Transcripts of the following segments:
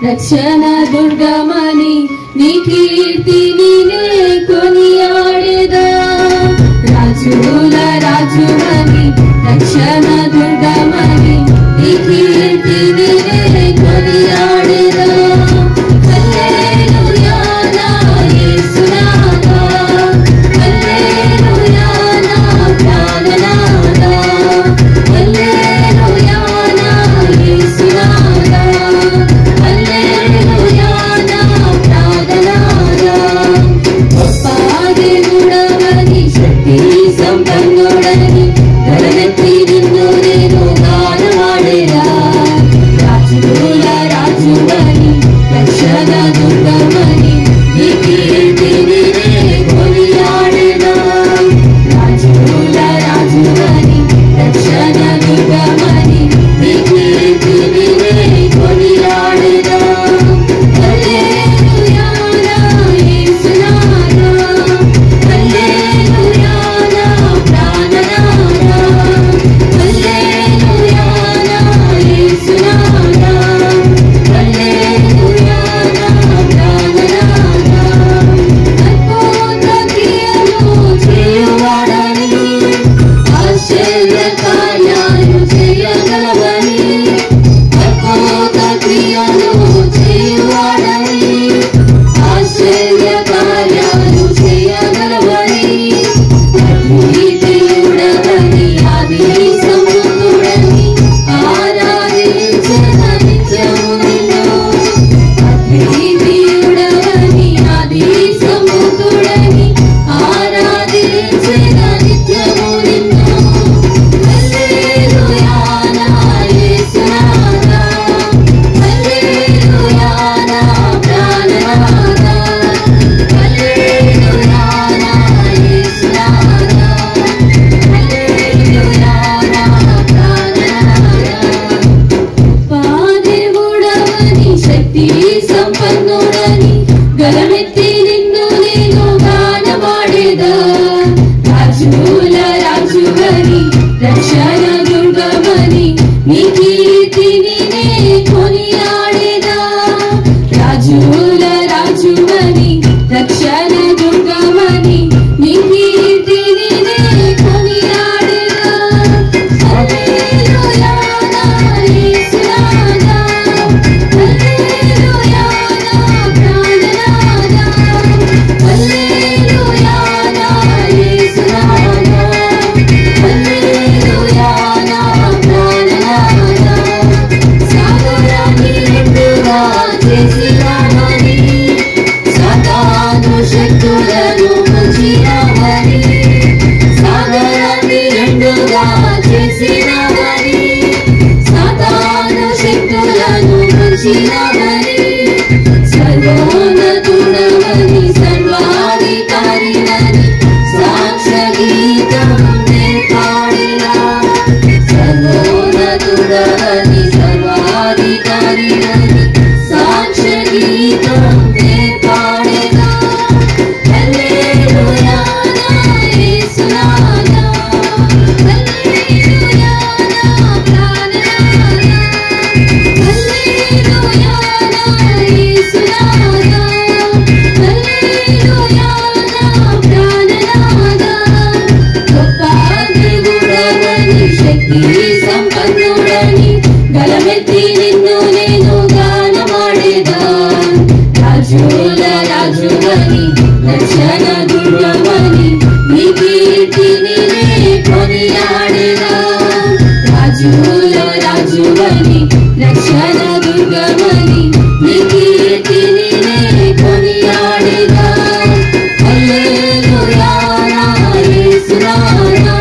రక్షణ దుర్గమని నీ కీర్తిని నే కొనియాడెదా రాజుల రాజువని రక్షణ రక్షణ దుర్గమని నీ కీర్తిని నే కొనియాడేదా రాజుల రాజువని రక్షణ దుర్గమని నీ కీర్తిని నే కొనియాడేదా హల్లెలూయా నా యేసునాథా హల్లెలూయా నా ప్రాణనాథా హల్లెలూయా నా యేసునాథా హల్లెలూయా నా ప్రాణనాథా సాగరాన్ని రెండుగా చేసినావని సాతాను శక్తులను ముంచినావని సాగరాన్ని రెండుగా చేసినావని సాతాను శక్తులను ముంచినావని సర్వోన్నతుడవని సర్వాధికారివని సాక్ష్య గీతం నే పాడేదా సర్వోన్నతుడవని సర్వాధికారివని సాక్ష్య గీతం నే పాడేదా హల్లెలూయా నా యేసునాథా హల్లెలూయా నా ప్రాణనాథా హల్లెలూయా నా యేసునాథా హల్లెలూయా నా ప్రాణనాథా గొప్ప దేవుడవని శక్తి సంపన్నుడని గలమెత్తి నిన్ను నేను గానమాడేదా రాజుల రాజువని రక్షణ దుర్గమని నీ కీర్తిని నే కొనియాడేదా రాజుల రాజువని రక్షణ దుర్గమని నీ కీర్తిని నే కొనియాడేదా హల్లెలూయా నా యేసునాథా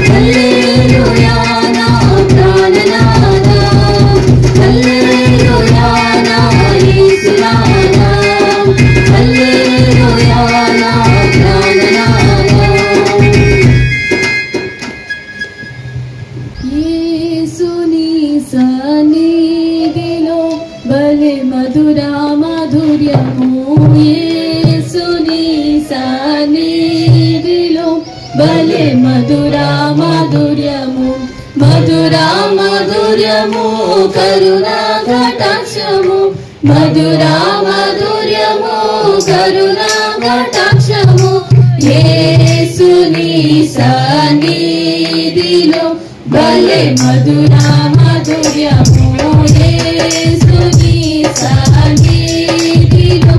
హల్లెలూయా నా ప్రాణనాథా హల్లెలూయా నా యేసునాథా హల్లెలూయా నా ప్రాణనాథా యేసుని సన్నిధిలో భలే మధురా మాధుర్యము యేసుని సన్నిధిలో భలే మధురా మాధుర్యము మధురా మాధుర్యము కరుణా కటాక్షము మధురా మాధుర్యము కరుణా కటాక్షము యేసుని సన్నిధిలో భలే మధురా మాధుర్యము యేసుని సన్నిధిలో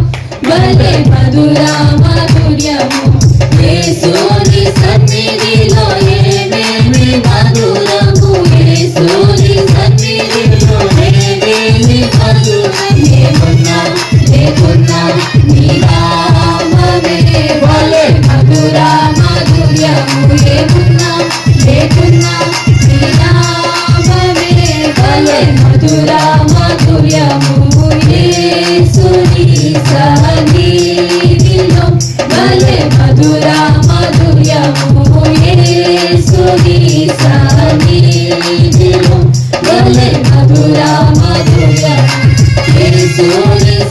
భలే మధురా మాధుర్యము యేసుని సన్నిధిలో ఏమేమి మధురము యేసుని సన్నిధిలో ఏమేమి మధురము ఏమున్నా లేకున్నా నీ నామమే భలే మధురా మాధుర్యము ఏమున్నా లేకున్నా నీ నామమే భలే మధురా మాధుర్యము యేసుని సన్నిధిలో భలే మధురా మాధుర్యము యేసుని సన్నిధిలో భలే మధురా మాధుర్యము యేసుని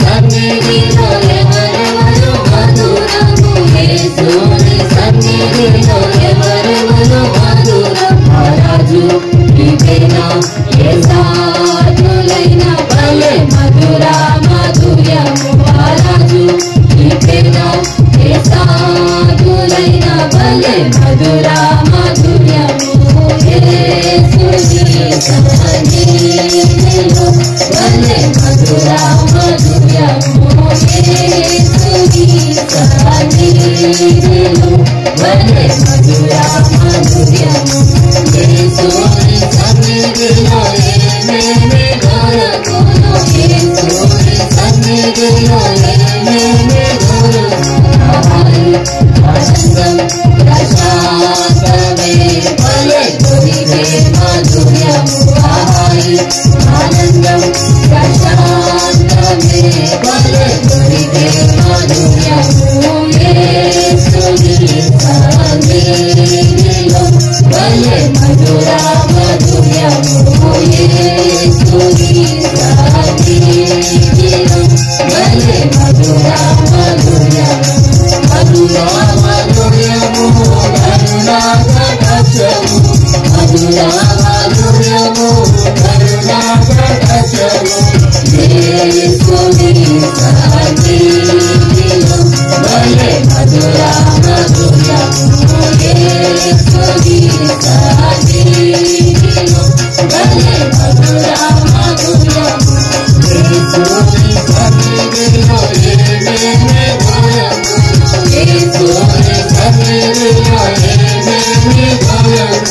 సన్నిధిలో ఎవరెవరు మధురము యేసుని సన్నిధిలో ఎవరెవరు మధురము రాజు నీవేనా ఏ సాధులైనా భలే మధురా మాధుర్యము రాజు నీవేనా ఏ సాధులైనా భలే మధురా మాధుర్యము యేసుని సన్నిధిలో భలే మధురా మాధుర్యము యేసుని సన్నిధిలో భలే మధురా మాధుర్యము యేసుని సన్నిధిలో ఏమేమి దొరకును యేసుని సన్నిధిలో ఏమేమి దొరకును ఆనందం ప్రశాంతమే భలే దొరికే మాధుర్యము ఆనందం ప్రశాంతమే భలే దొరికే మాధుర్యము యేసుని సన్నిధిలో భలే మధురా మాధుర్యము యేసుని సన్నిధిలో భలే మధురా మాధుర్యము మధురా మాధుర్యము కరుణా కటాక్షము మధుర మాధుర్యము కరుణా కటాక్షము యేసుని సన్నిధిలో భలే మధుర మాధుర్యము యేసుని సన్నిధిలో భలే మధుర మాధుర్యము యేసుని సన్నిధిలో ఏమేమి భయము యేసుని సన్నిధిలో ఏమేమి భయము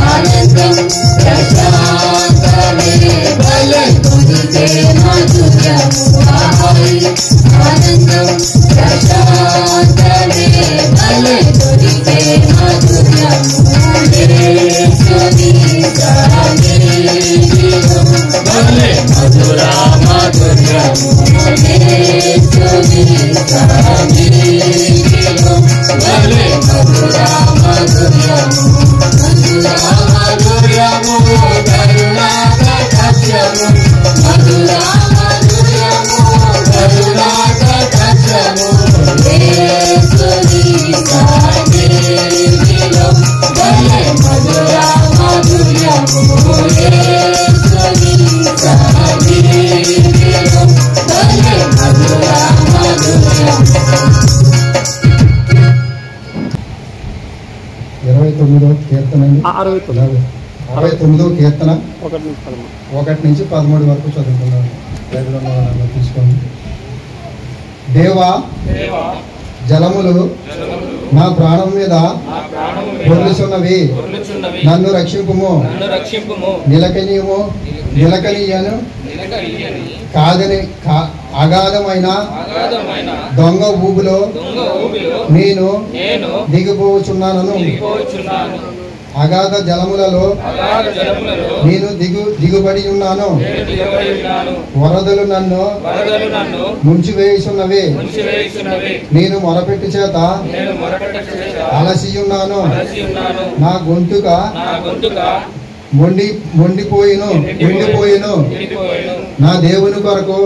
ఆనందం ప్రశాంతమే భలే కొనితే మాధుర్యము ఆనందం ప్రశాంతమే భలే కొనితే మాధుర్యము యేసుని సన్నిధిలో భలే మధుర మాధుర్యము యేసుని సన్నిధిలో భలే మధుర మాధుర్యము మధుర మాధుర్యము కరుణా కటాక్షము మధుర మాధుర్యము కరుణా కటాక్షము యేసుని సన్నిధిలో భలే మధుర మాధుర్యము యేసుని సన్నిధిలో భలే మధుర మాధుర్యము 29వ కీర్తన 69వ కీర్తన 1 నుంచి 13 వరకు చదువుకున్నాను. తీసుకోండి. దేవా జలములు నా ప్రాణం మీద పొర్లుచున్నవి, నన్ను రక్షింపుము. నిలకనీయను కాదని అగాధమైన దొంగ ఊబులో నేను దిగిపోవచ్చున్నాను. అగాధ జలములలో నేను దిగుబడి ఉన్నాను. వరదలు నన్ను ముంచివేయుచున్నవి. నేను మొరపెట్టు చేత అలసియున్నాను. నా గొంతుక మొండిపోయిను. నా దేవుని కొరకు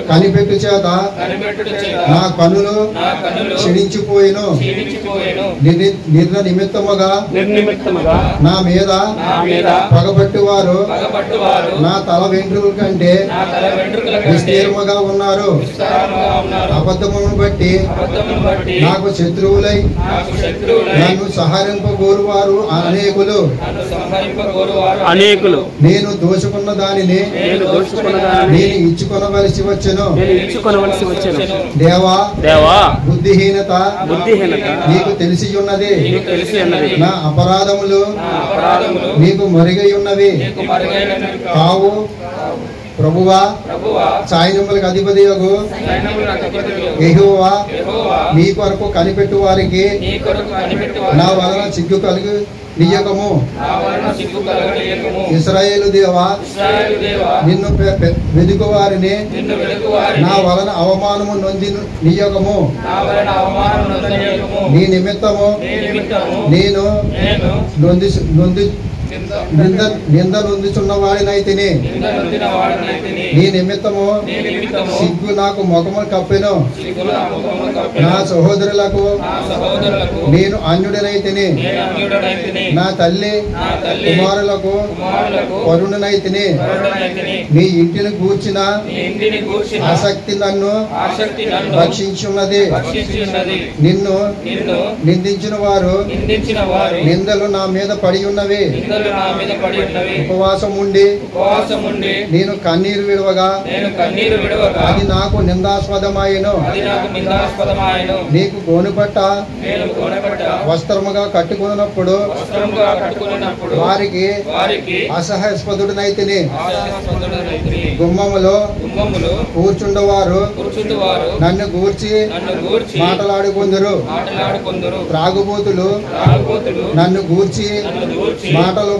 కనిపెట్టు చేత నా కన్నులు క్షీణించిపోయిను. నిమిత్తముగా నా మీద పగబట్టువారు నా తల వెంట్రుకల కంటే విస్తీర్ణముగా ఉన్నారు. అబద్ధమును బట్టి నాకు శత్రువులై నన్ను సహరింపగోరువారు అనేకులు. నేను దోచుకున్న దానిని నేను ఇచ్చుకొనవలసి వచ్చెను. దేవా బుద్ధిహీనత నీకు తెలిసి ఉన్నది. నా అపరాధములు నీకు మరుగై ఉన్నవి కావు. ప్రభువా సైన్యములకు అధిపతి యెహోవా నీ కొరకు కనిపెట్టు వారికి నా వలన సిగ్గు కలిగి నీయకము. ఇశ్రాయేలు దేవా నిన్ను వెదుకు వారిని నా వలన అవమానము నొంది నీయకము. నీ నిమిత్తము నేను నింద నొందుచున్న వాడినైతిని. నీ నిమిత్తము సిగ్గు నాకు ముఖము కప్పెను. నా సహోదరులకు నేను అన్యుడినైతిని. నా తల్లి కుమారులకు పరుణనైతిని. నీ ఇంటిని గూర్చిన ఆసక్తి నన్ను రక్షించున్నది. నిన్ను నిందించిన వారు నిందలు నా మీద పడి ఉన్నవి. ఉపవాసం ఉండి నేను కన్నీరు విడవగా అది నాకు నిందాస్పదమాయెను. నీకు గోనుపట్ట వస్త్రముగా కట్టుకున్నప్పుడు వారికి అసహాస్పదుడినైతిని. గుమ్మములో కూర్చుండవారు నన్ను గూర్చి మాటలాడుకొందురు. త్రాగుబోతులు నన్ను గూర్చి పాటలు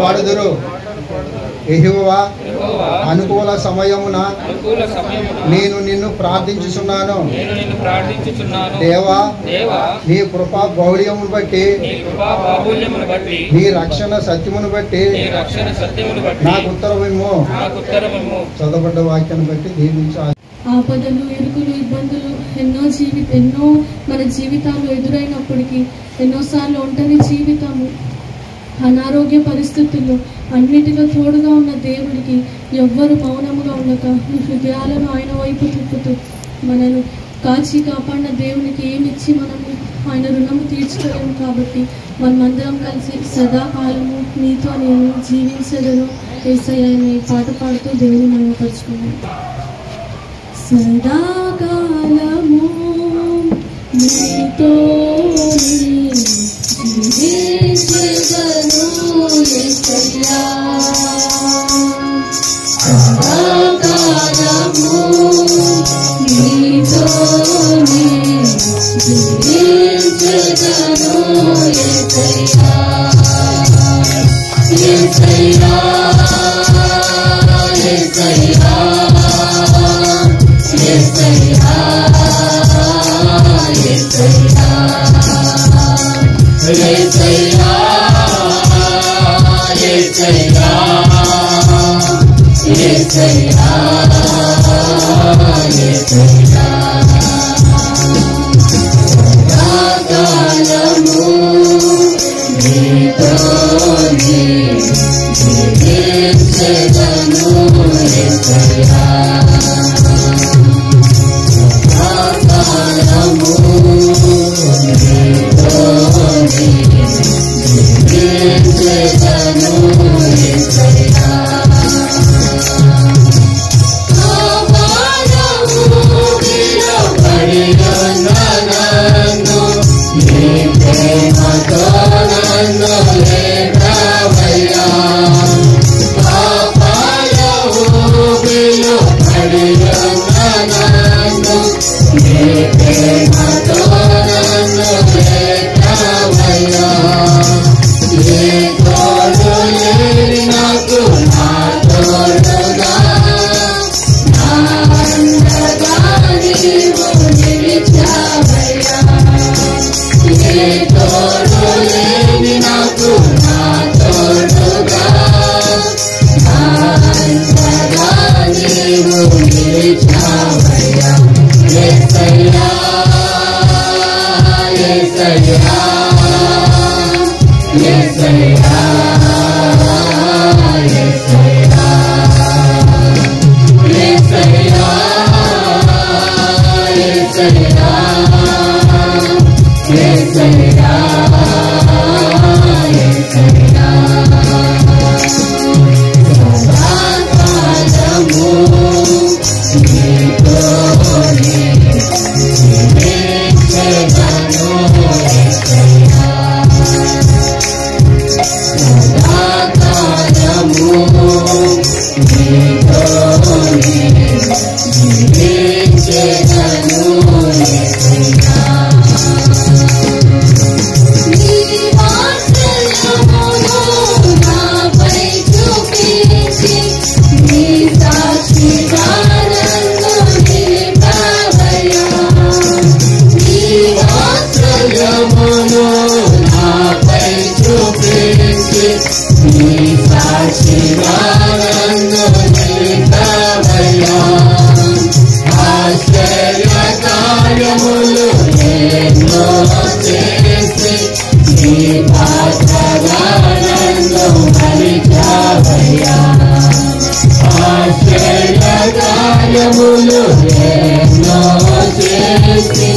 పాడుదురు. యెహోవా అనుకూల సమయమున నేను నిన్ను ప్రార్థించుచున్నాను. దేవా నీ కృపా బాహుళ్యమును బట్టి నీ రక్షణ సత్యమును బట్టి నాకు ఉత్తరమిమ్ము. చదవబడ్డ వాక్యాన్ని బట్టి దీవించు. ఆపదలు, ఇరుకులు, ఇబ్బందులు ఎన్నో మన జీవితాలు ఎదురైనప్పటికీ, ఎన్నోసార్లు ఒంటరి జీవితం అనారోగ్య పరిస్థితుల్లో అన్నిటిలో తోడుగా ఉన్న దేవుడికి ఎవ్వరు మౌనముగా ఉండక ఈ హృదయాలను ఆయన వైపు తిప్పుతూ మనను కాచి కాపాడిన దేవునికి ఏమిచ్చి మనము ఆయన రుణము తీర్చుకోలేము. కాబట్టి మనమందరం కలిసి సదాకాలము నీతో నేను జీవించదను యేసయ్య అనే పాట పాడుతూ దేవుని మహిమపరుచుకున్నాను. సదాకాలము నీతో జీవించదను యేసయ్యా, సదాకాలము నీతో జీవించదను యేసయ్యా, యేసయ్యా, యేసయ్యా, యేసయ్యా, యేసయ్యా, యేసయ్యా, యేసయ్యా, యేసయ్యా, యేసయ్యా, సదాకాలము నీతోనే జీవించదను యేసయ్యా, సదాకాలము నీతోనే జీవించదను యేసయ్యా, పాపములో పడియున్న నన్ను నీ ప్రేమతో నన్ను లేపావయ్యా, పాపములో పడియున్న నన్ను నీ ప్రేమతో నన్ను లేపావయ్యా, ఏ తోడు లేని నాకు నా తోడుగా నా అండగా నీవు నిలిచావయ్యా, ఏ తోడు లేని నాకు నా తోడుగా నా అండగా నీవు నిలిచావయ్యా, యేసయ్యా, యేసయ్యా, యేసయ్యా, యేసయ్యా, యేసయ్యా, యేసయ్యా, యేసయ్యా, యేసయ్యా, సదాకాలము నీతోనే జీవించదను యేసయ్యా, సదాకాలము నీతోనే జీవించదను యేసయ్యా, నీ వాత్సల్యమును నాపై చూపించి నీ సాక్షిగా నన్ను నిలిపావయ్యా, నీ వాత్సల్యమును నాపై చూపించి నీ సాక్షిగా నన్ను నిలిపావయ్యా, ఆశ్చర్య కార్యములు ఎన్నో చేసి నీ పాత్రగా నన్ను మలిచావయ్యా, ఆశ్చర్య కార్యములు ఎన్నో చేసి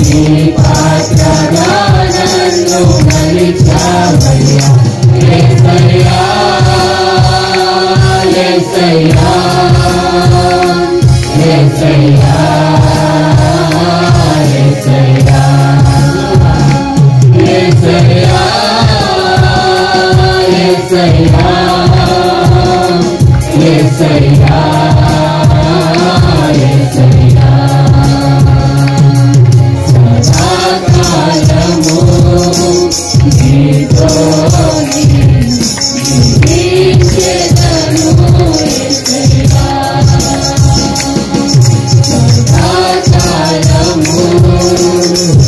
నీ పాత్రగా నన్ను మలిచావయ్యా, యేసయ్యా, యేసయ్యా, యేసయ్యా, యేసయ్యా, యేసయ్యా, యేసయ్యా, యేసయ్యా, యేసయ్యా, సదాకాలము నీతోనే జీవించదను యేసయ్యా, సదాకాలము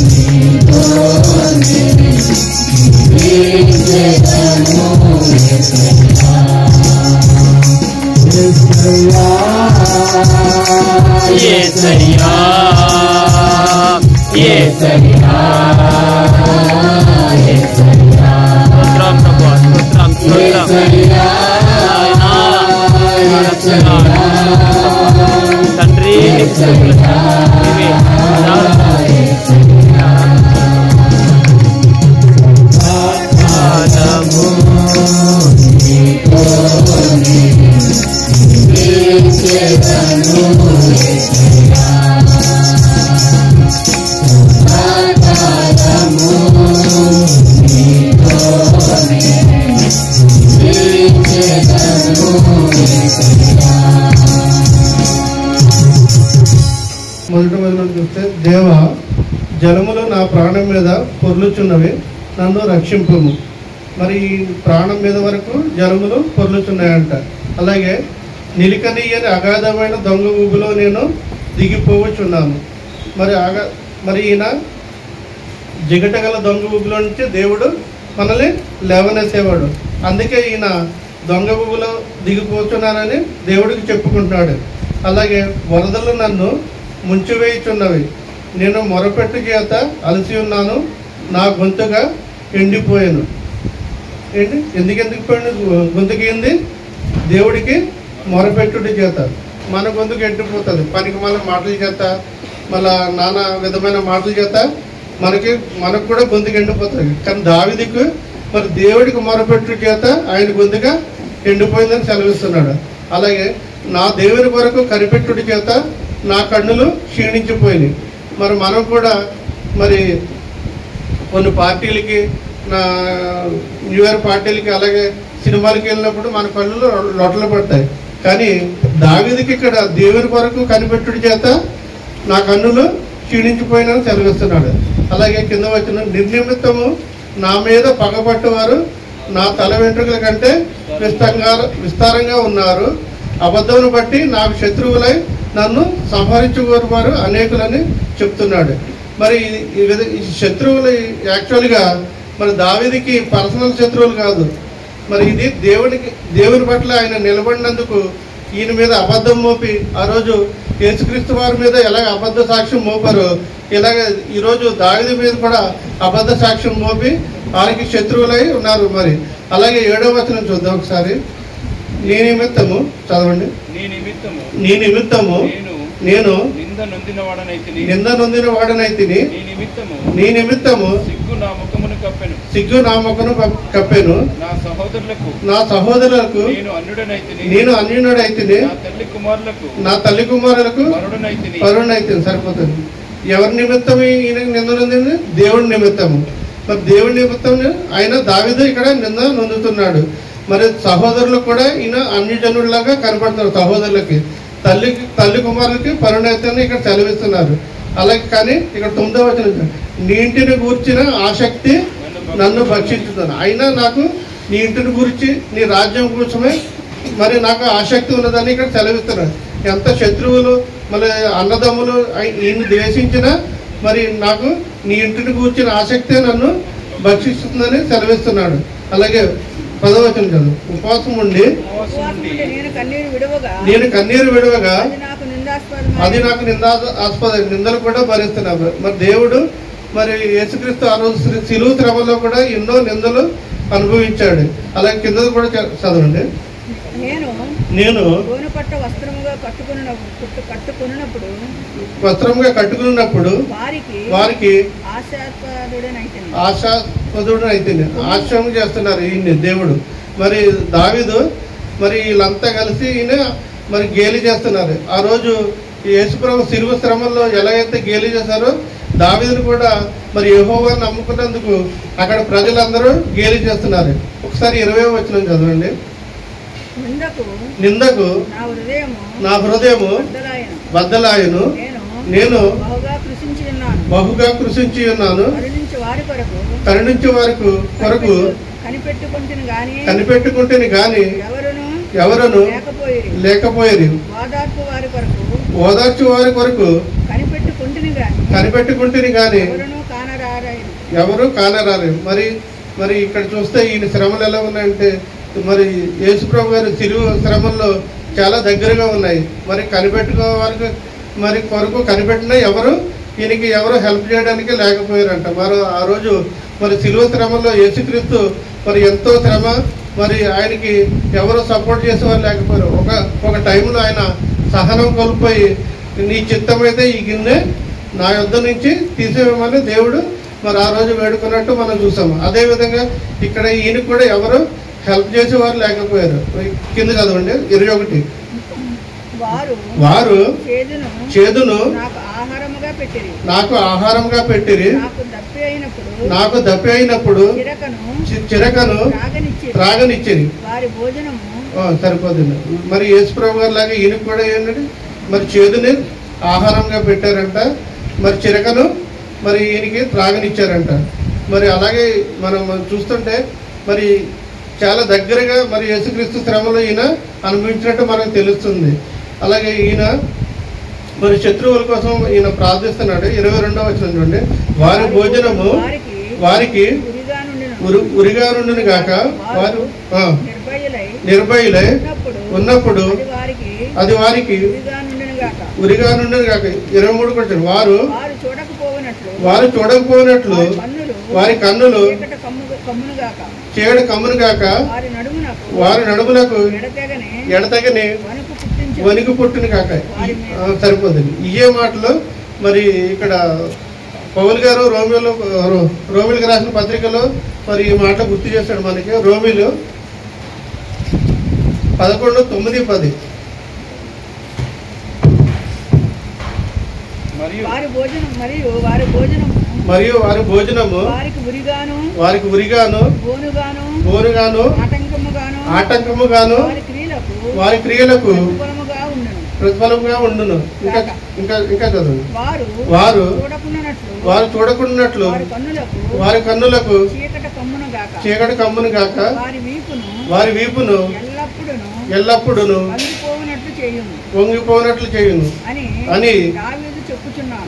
నీతోనే జీవించదను యేసయ్యా, యేసయ్యా, యేసయ్యా, యేసయ్యా, యేసయ్యా, తండ్రి మొదటి వచనం చూస్తే, దేవ జలములు నా ప్రాణం మీద పొర్లుచున్నవి, నన్ను రక్షింపుము. మరి ఈ ప్రాణం మీద వరకు జలములు పొర్లుచున్నాయంట. అలాగే నిలికనీయని అగాధమైన దొంగ ఊబిలో నేను దిగిపోవచ్చున్నాను. మరి ఈయన జిగటగల దొంగ ఊబిలో నుంచి దేవుడు మనల్ని లేవనెత్తేవాడు. అందుకే ఈయన దొంగ ఊబిలో దిగిపోతున్నానని దేవుడికి చెప్పుకుంటున్నాడు. అలాగే వరదలు నన్ను ముంచివేయుచున్నవి, నేను మొరపెట్టు చేత అలసి ఉన్నాను, నా గొంతుగా ఎండిపోయాను. ఏంటి ఎందుకు పోయిన గొంతుకి ఏంది? దేవుడికి మొరపెట్టుడి చేత మన గొంతుకు ఎండిపోతుంది. పనికి మళ్ళీ మాటల చేత, మళ్ళా నానా విధమైన మాటల చేత మనకు కూడా గొంతుకు ఎండిపోతుంది. కానీ దావీదుకు మరి దేవుడికి మొరపెట్టు చేత ఆయన గొంతుగా ఎండిపోయిందని సెలవిస్తున్నాడు. అలాగే నా దేవుని కొరకు కనిపెట్టుడి చేత నా కన్నులు క్షీణించిపోయినాయి. మరి మనం కూడా మరి కొన్ని పార్టీలకి, నా న్యూ ఇయర్ పార్టీలకి, అలాగే సినిమాలకి వెళ్ళినప్పుడు మన కళ్ళు లొట్టలు పడతాయి. కానీ దావీదుకి ఇక్కడ దేవుని కొరకు కనిపెట్టుడి చేత నా కన్నులు క్షీణించిపోయినని సెలవిస్తున్నాడు. అలాగే కింద వచ్చిన, నిర్నిమిత్తము నా మీద పగపట్టువారు నా తల వెంట్రుకల కంటే విస్తారంగా ఉన్నారు, అబద్ధమును బట్టి నాకు శత్రువులై నన్ను సంహరించుకోరు అనేకులని చెప్తున్నాడు. మరి ఈ శత్రువులు యాక్చువల్గా మరి దావీదుకి పర్సనల్ శత్రువులు కాదు. మరి ఇది దేవుని పట్ల ఆయన నిలబడినందుకు ఈయన మీద అబద్ధం మోపి, ఆ రోజు యేసుక్రీస్తు వారి మీద ఎలాగ అబద్ధ సాక్ష్యం మోపారు, ఇలాగ ఈరోజు దావీదు మీద కూడా అబద్ధ సాక్ష్యం మోపి వారికి శత్రువులై ఉన్నారు. మరి అలాగే 7వ వచనం చూద్దాం ఒకసారి. నీ నిమిత్తము చదవండి. నీ నిమిత్తము నేను నింద నొందిన వాడనైతిని, నీ నిమిత్తము సిగ్గు నా ముఖమును కప్పెను, నా సహోదరులకు నేను అన్యుడైతిని, నా తల్లి కుమారులకు పరుడనైతిని. సరిపోతుంది. ఎవరి నిమిత్తం ఈయన నింద నొందింది? దేవుడి నిమిత్తము. మరి దేవుడి నిమిత్తం ఆయన దావీదు ఇక్కడ నింద నొందుతున్నాడు. మరి సహోదరులకు కూడా ఈయన అన్యజనుడిలాగా కనపడుతున్నారు. సహోదరులకి, తల్లి కుమారులకి పరుణైతని ఇక్కడ సెలవిస్తున్నారు. అలాగే కానీ ఇక్కడ 9వ వచనం, నీ ఇంటిని గూర్చిన ఆసక్తి నన్ను భక్షించుతాను. అయినా నాకు నీ ఇంటిని గురించి, నీ రాజ్యం కోసమే మరి నాకు ఆసక్తి ఉన్నదని ఇక్కడ సెలవిస్తున్నారు. ఎంత శత్రువులు మరి అన్నదమ్ములు ఈయన్ని ద్వేషించినా మరి నాకు నీ ఇంటిని గూర్చిన ఆసక్తే నన్ను భక్షిస్తుందని సెలవిస్తున్నాడు. అలాగే 10వ వచనం చదువు. ఉపవాసం ఉండి నేను కన్నీరు విడవగా అది నాకు నిందాస్పద, నిందలు కూడా భరిస్తున్నాను. మరి దేవుడు మరి యేసుక్రీస్తు ఆ రోజు శిలువ శ్రమలో కూడా ఎన్నో నిందలు అనుభవించాడు. అలాగే కింద కూడా చదవండి. నేను వస్త్రముగా కట్టుకున్నప్పుడు వారికి ఆశాస్పదుడనైతే ఆశ్రమం చేస్తున్నారు ఈయన్ని దేవుడు. మరి దావీదు మరి వీళ్ళంతా కలిసి ఈయన మరి గేలి చేస్తున్నారు. ఆ రోజు యేసుప్రభు శిలువ శ్రమల్లో ఎలా అయితే గేలి చేశారో దావీదును కూడా మరి యెహోవాను నమ్ముకున్నందుకు అక్కడ ప్రజలందరూ గేలి చేస్తున్నారు. ఒకసారి 20వ వచనం చదవండి. నిందకు నా హృదయము బద్దలాయను, నేను బహుగా కృషించి ఉన్నాను, కరుణించే వారి కొరకు కనిపెట్టుకుంటేని గాని ఎవరును లేకపోయేది, ఓదార్చు వారి కొరకు కనిపెట్టుకుంటేని గాని ఎవరు కానరారు. మరి ఇక్కడ చూస్తే ఈయన శ్రమలు ఎలా ఉన్నాయంటే, మరి యేసుప్రభు గారి శిలువ శ్రమల్లో చాలా దగ్గరగా ఉన్నాయి. మరి కనిపెట్టుకోవారికి మరి కొరకు కనిపెట్టినా ఈయనకి ఎవరు హెల్ప్ చేయడానికి లేకపోయారంట. మరి ఆ రోజు మరి శిలువ శ్రమల్లో యేసుక్రీస్తు మరి ఎంతో శ్రమ మరి ఆయనకి ఎవరు సపోర్ట్ చేసేవారు లేకపోయారు. ఒక టైంలో ఆయన సహనం కోల్పోయి నీ చిత్తమైతే ఈ గిన్నె నా యొద్ద నుంచి తీసేయమని దేవుడు మరి ఆ రోజు వేడుకున్నట్టు మనం చూసాము. అదేవిధంగా ఇక్కడ ఈయనకు కూడా ఎవరు హెల్ప్ చేసేవారు లేకపోయారు. కింద చదవండి 21. వారు చేదును నాకు ఆహారముగా పెట్టిరి, నాకు దప్పి అయినప్పుడు చిరకను త్రాగనిచ్చిరి. సరిపోతుంది. మరి యేసుప్రభు గారు లాగా ఈయనకు కూడా ఏంటంటే మరి చేదుని ఆహారంగా పెట్టారంట, మరి చిరకను మరి ఈయనకి త్రాగనిచ్చారంట. మరి అలాగే మనం చూస్తుంటే మరి చాలా దగ్గరగా మరి యేసుక్రీస్తు శ్రమలో ఈయన అనుభవించినట్టు మనకు తెలుస్తుంది. అలాగే ఈయన మరి శత్రువుల కోసం ఈయన ప్రార్థిస్తున్నాడు. 22వ వచనం చూడండి. వారి భోజనము వారికి ఉరిగా నుండిని గాక, వారు నిర్భయులై ఉన్నప్పుడు అది వారికి ఉరిగా నుండిని గాక. 23 కూడా వారు చూడకపోయినట్లు వారి కన్నులు చీకటి కమ్మును గాక, వారి నడుములకు ఎడతెగని వణికి పుట్టును కాక. సరిపోతుంది. ఇయే మాటలు మరి ఇక్కడ పౌలు గారు రోమిలకు రాసిన పత్రికలో మరి ఈ మాటలు గుర్తు చేస్తాడు మనకి. రోమిలు 11:9-10. మరియు వారి భోజనము వారికి ఉరిగాను బోనుగాను ఆటంకముగాను వారి క్రియలకు ప్రతిఫలముగా ఉండును. ఇంకా చదువు. వారు చూడకున్నట్లు వారి కన్నులకు చీకటి కమ్మును గాక, వారి వీపును ఎల్లప్పుడును వంగిపోనట్లు చేయును అని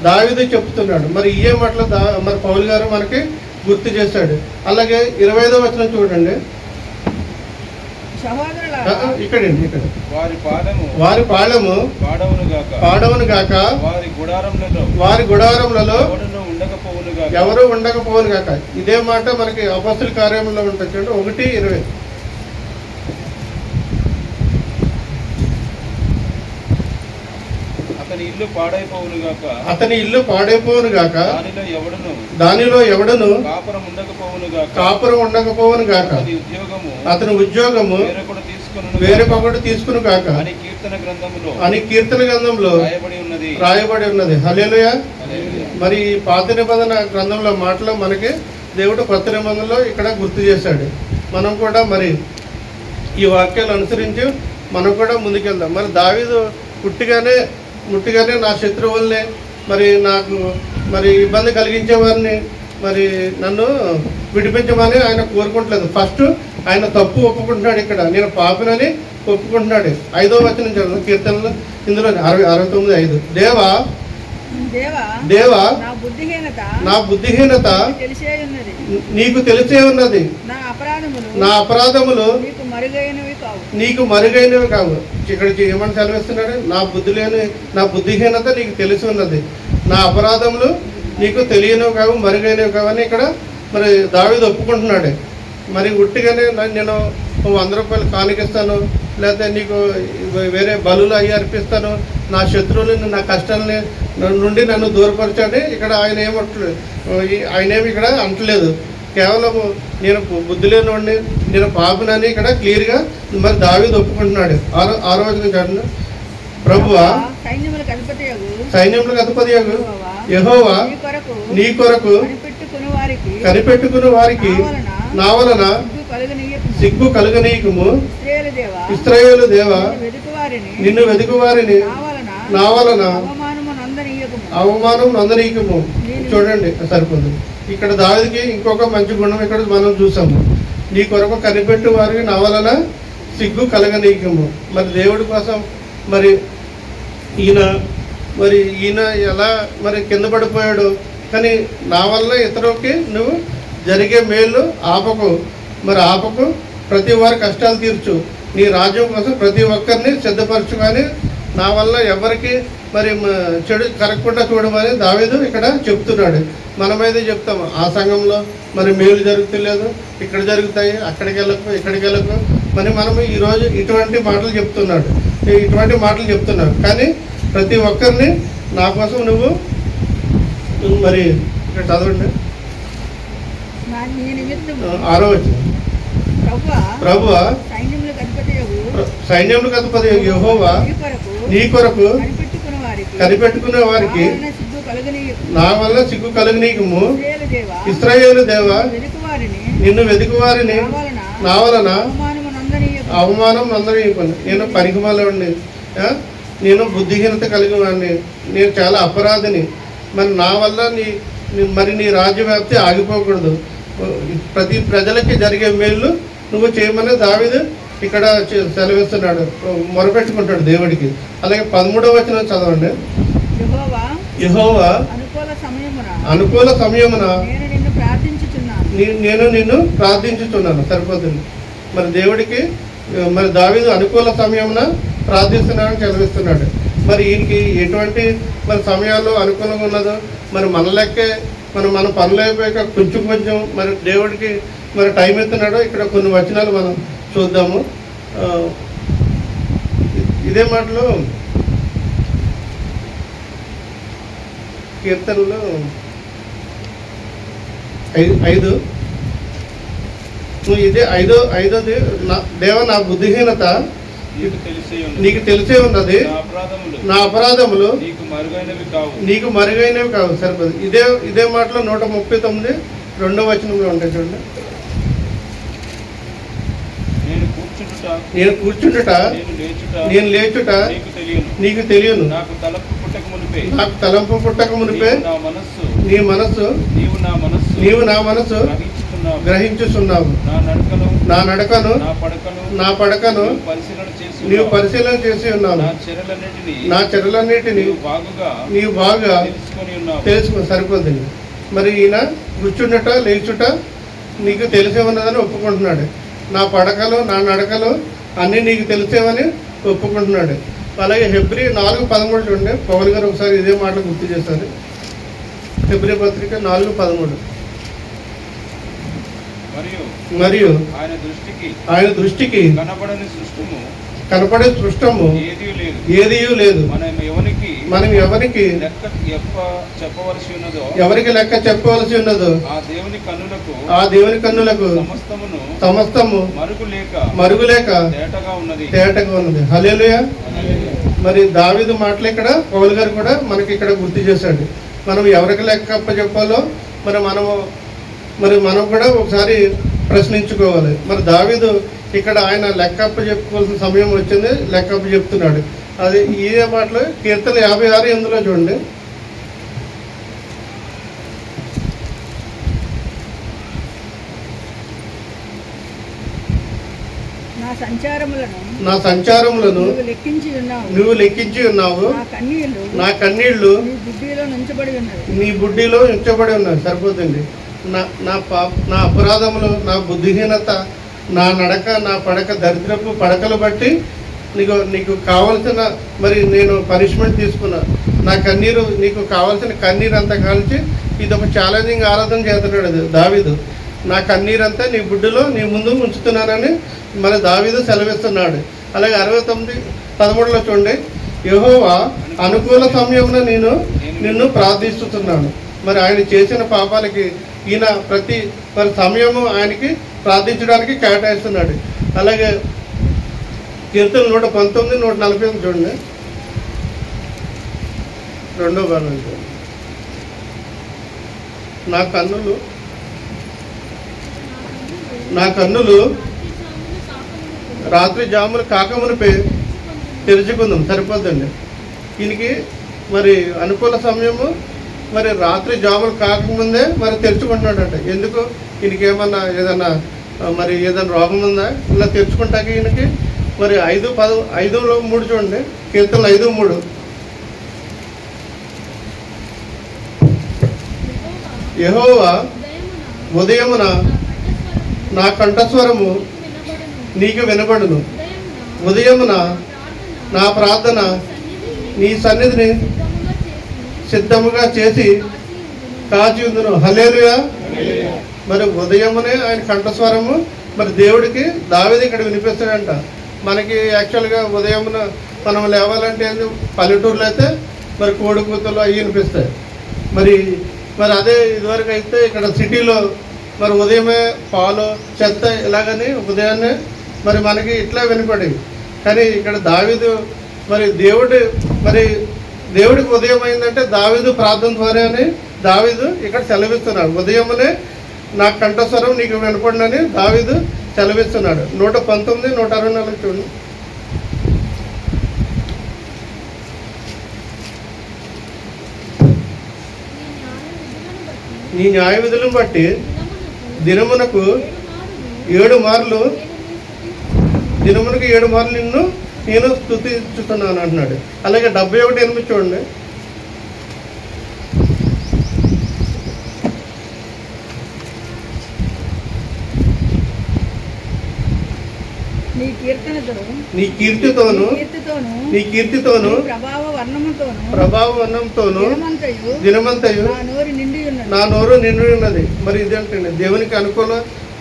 దావీదు చెప్తున్నాడు. మరి ఏ మాటలు మరి పౌలు గారు మనకి గుర్తు చేశాడు. అలాగే 25వ వచనం చూడండి. ఇక్కడండి, ఇక్కడ వారి పాళము పాడవును గాక, వారి గుడారములలో ఎవరు ఉండకపోవును గాక. ఇదే మాట మనకి అపొస్తలుల కార్యములో ఉంటుంది చూడండి. 1:20. అతని ఇల్లు పాడైపోవును గాక, దానిలో ఎవడును కాపురం ఉండకపోవును గాక, అతని ఉద్యోగము వేరొకడు తీసుకును గాక అని కీర్తన గ్రంథంలో రాయబడి ఉన్నది. హల్లెలూయా. మరి పాత నిబంధన గ్రంథంలో మాటలో మనకి దేవుడు కొత్త నిబంధనలో ఇక్కడ గుర్తు చేశాడు. మనం కూడా మరి ఈ వాక్యాలు అనుసరించి మనం కూడా ముందుకెళ్దాం. మరి దావీదు ముట్టిగానే నా శత్రువుల్ని మరి నాకు మరి ఇబ్బంది కలిగించేవారిని మరి నన్ను విడిపించమని ఆయన కోరుకుంటలేదు. ఫస్ట్ ఆయన తప్పు ఒప్పుకుంటున్నాడు. ఇక్కడ నేను పాపినని ఒప్పుకుంటున్నాడు. 5వ వచనం చదువు కీర్తనలు, ఇందులో 69:5. దేవా నా బుద్ధిహీనత నీకు తెలిసే ఉన్నది, నా అపరాధములు నీకు మరుగైనవి కావు. ఇక్కడ ఏమని సెలవిస్తున్నాడు? నా బుద్ధిహీనత నీకు తెలిసి ఉన్నది, నా అపరాధములు నీకు తెలియనివి కావు, మరుగైనవి కావు అని ఇక్కడ మరి దావీదు ఒప్పుకుంటున్నాడు. మరి ఉట్టిగానే నేను 100 రూపాయలు కానికిస్తాను, లేకపోతే నీకు వేరే బలులు అయ్యి అర్పిస్తాను, నా శత్రువులని నా కష్టాలని నుండి నన్ను దూరపరచండి ఇక్కడ ఆయనేమి ఇక్కడ అంటలేదు. కేవలం నేను బుద్ధి లేనివాడిని, నేను పాపినని ఇక్కడ క్లియర్గా మరి దావీదు ఒప్పుకుంటున్నాడు. 6వ వచనం చూడండి. ప్రభువా సైన్యములకు అధిపతియగు యెహోవా నీ కొరకు కనిపెట్టుకుని వారికి నా వలన సిగ్గు కలుగనీయకుము. ఇశ్రాయేలు దేవా నిన్ను వెదుకు వారిని నా వలన అవమానం నందనీయకము. చూడండి, సరిపోతుంది. ఇక్కడ దావీదుకి ఇంకొక మంచి గుణం ఇక్కడ మనం చూసాము. నీ కొరకు కనిపెట్టు వారికి నా వలన సిగ్గు కలగనీయకము. మరి దేవుడి కోసం మరి ఈయన ఎలా మరి కింద పడిపోయాడు, కానీ నా వల్ల ఇతరులకి నువ్వు జరిగే మేలు ఆపకు, ప్రతి వారి కష్టాలు తీర్చు, నీ రాజ్యం కోసం ప్రతి ఒక్కరిని సిద్ధపరచు, కానీ నా వల్ల ఎవరికి మరి చెడు కరగకుండా చూడమని దావీదు ఇక్కడ చెప్తున్నాడు. మనమైతే చెప్తాము ఆ సంఘంలో మరి మేలు జరుగుతలేదు, ఇక్కడ జరుగుతాయి, అక్కడికి వెళ్ళకు ఇక్కడికి వెళ్ళకు మరి మనం ఈరోజు ఇటువంటి మాటలు చెప్తున్నాడు, ఇటువంటి మాటలు చెప్తున్నాడు. కానీ ప్రతి ఒక్కరిని నా కోసం నువ్వు మరి ఇక్కడ చదవండి 6వ వచనం. ప్రభువా సైన్యములకు అధిపతి యెహోవా నీ కొరకు కనిపెట్టుకునే వారికి నా వల్ల సిగ్గు కలుగనీయకము. ఇశ్రాయేలు దేవా నిన్ను వెతుకు వారిని నా వలన అవమానం నందనీయకును. నేను పనికిమాలవాడిని, నేను బుద్ధిహీనత కలిగిన వాడిని, నేను చాలా అపరాధిని. మరి నా వల్ల మరి నీ రాజ్యవ్యాప్తి ఆగిపోకూడదు. ప్రతి ప్రజలకి జరిగే మేలు నువ్వు చేయమని దావీదు ఇక్కడ సెలవిస్తున్నాడు, మొరపెట్టుకుంటాడు దేవుడికి. అలాగే 13వ వచనం చదవండి. యెహోవా అనుకూల సమయమున నేను నిన్ను ప్రార్థించుచున్నాను. సరిపోతుంది. మరి దేవుడికి మరి దావీదు అనుకూల సమయమున ప్రార్థిస్తున్నాడని చదివిస్తున్నాడు. మరి ఈయనకి ఎటువంటి మరి సమయాల్లో అనుకూలంగా ఉన్నదో మరి మన లెక్కే మన పనులు అయిపోయాక కొంచెం మరి దేవుడికి మరి టైం ఎత్తున్నాడో ఇక్కడ కొన్ని వచనాలు మనం చూద్దాము. ఇదే మాటలు కీర్తనలు 5 ఇదే ఐదోది దేవ నా బుద్ధిహీనత నీకు తెలిసే ఉన్నది, నా అపరాధములు నీకు మరుగైనవి కావు. సరిపోదు. ఇదే మాటలో 139 2వ వచనంలో ఉంటాయి చూడండి. నేను కూర్చుంటుట నేను లేచుట నీకు తెలియను, నాకు తలంపు పుట్టక మునిపే నీ మనస్సు నీవు నా మనస్సు గ్రహించుచున్నావు. నా నడకను నా పడకను నీవు పరిశీలన చేసి ఉన్నావు. నా చర్యలన్నిటిని నీవు బాగా తెలుసుకో. సరిపోతుంది. మరి ఈయన కూర్చుండట లేచుట నీకు తెలిసే ఉన్నదని ఒప్పుకుంటున్నాడు. నా పడకలు నా నడకలు అన్నీ నీకు తెలిసేవని ఒప్పుకుంటున్నాడు. అలాగే హెబ్రీ 4:13 చూడండి. పౌలు గారు ఒకసారి ఇదే మాటలు గుర్తు చేశారు. హెబ్రీ పత్రిక 4:13. మరియు ఆయన దృష్టికి కనపడే సృష్టము ఏదియూ లేదు. మనం ఎవరికి లెక్క చెప్పవలసి ఉన్నదో ఆ దేవుని కన్నులకు సమస్తము మరుగులేక తేటగా ఉన్నది. హల్లెలూయా. మరి దావీదు మాటలు ఇక్కడ పౌలు గారు కూడా మనకి ఇక్కడ గుర్తు చేశాడు. మనం ఎవరికి లెక్క చెప్పాలో మనం కూడా ఒకసారి ప్రశ్నించుకోవాలి. మరి దావీదు ఇక్కడ ఆయన లెక్కప్ప చెప్పుకోవాల్సిన సమయం వచ్చింది, లెక్కప్ప చెప్తున్నాడు. అది ఇదే మాటలు కీర్తన 56:8 చూడండి. నా సంచారములను నువ్వు లెక్కించి ఉన్నావు. నా కన్నీళ్లు నీ బుడ్డిలో ఉంచబడి ఉన్నాయి. సరిపోతుంది. నా అపరాధములు, నా బుద్ధిహీనత, నా నడక, నా పడక, దరిద్రపు పడకలు బట్టి నీకు కావాల్సిన మరి నేను పనిష్మెంట్ తీసుకున్నా. నా కన్నీరు నీకు కావాల్సిన కన్నీరు అంతా కాల్చి ఇదొక ఛాలెంజింగ్ ఆరాధన చేస్తున్నాడు దావీదు. నా కన్నీరంతా నీ బుడ్డిలో నీ ముందు ఉంచుతున్నానని మరి దావీదు సెలవిస్తున్నాడు. అలాగే 69:13 చూడండి. యెహోవా అనుకూల సమయమున నిన్ను ప్రార్థిస్తున్నాను. మరి ఆయన చేసిన పాపాలకి ఈయన ప్రతి మరి సమయము ఆయనకి ప్రార్థించడానికి కేటాయిస్తున్నాడు. అలాగే కీర్తన 119, 140 చూడండి. 2వ భాగం. నా కన్నులు రాత్రి జాములు కాకమునిపై తెరుచుకుందాం. సరిపోద్దండి. ఈయనకి మరి అనుకూల సమయము మరి రాత్రి జాములు కాకముందే మరి తెరుచుకుంటున్నాడంట. ఎందుకు? ఈయనకి ఏదన్నా రోగం ఉందా? ఇలా తెరుచుకుంటాక ఈయనకి మరి 5:3 చూడండి. కీర్తనలు 5:3. యెహోవా ఉదయమున నా కంఠస్వరము నీకు వినబడును. ఉదయమున నా ప్రార్థన నీ సన్నిధిని సిద్ధముగా చేసి కాచి ఉందును. హల్లెలూయా. మరి ఉదయమునే ఆయన కంఠస్వరము మరి దేవుడికి దావీదు ఇక్కడ వినిపిస్తాడంట. మనకి యాక్చువల్గా ఉదయమున మనం లేవాలంటే పల్లెటూరులో అయితే మరి కోడి కూతలు అవి వినిపిస్తాయి. మరి అదే ఇదివరకు అయితే ఇక్కడ సిటీలో మరి ఉదయమే పాలు చెత్త ఇలాగని ఉదయాన్నే మరి మనకి ఇట్లా వినపడేవి. కానీ ఇక్కడ దావీదు మరి దేవుడికి ఉదయం అయిందంటే దావీదు ప్రార్థన ద్వారానే దావీదు ఇక్కడ సెలవిస్తున్నాడు. ఉదయమునే నా కంఠస్వరం నీకు వినపడినని దావీదు సెలవిస్తున్నాడు. 119, 164 చూడండి. నీ న్యాయ విధులను బట్టి దినమునకు 7 మార్లు నిన్ను నేను స్తుతించుతున్నాను అంటున్నాడు. అలాగే 71:8 చూడండి. నీ కీర్తితోను ప్రభావ వర్ణంతోను దినమంతయు నా నోరు నిండి ఉన్నది. మరి ఇదేంటండి దేవునికి అనుకూల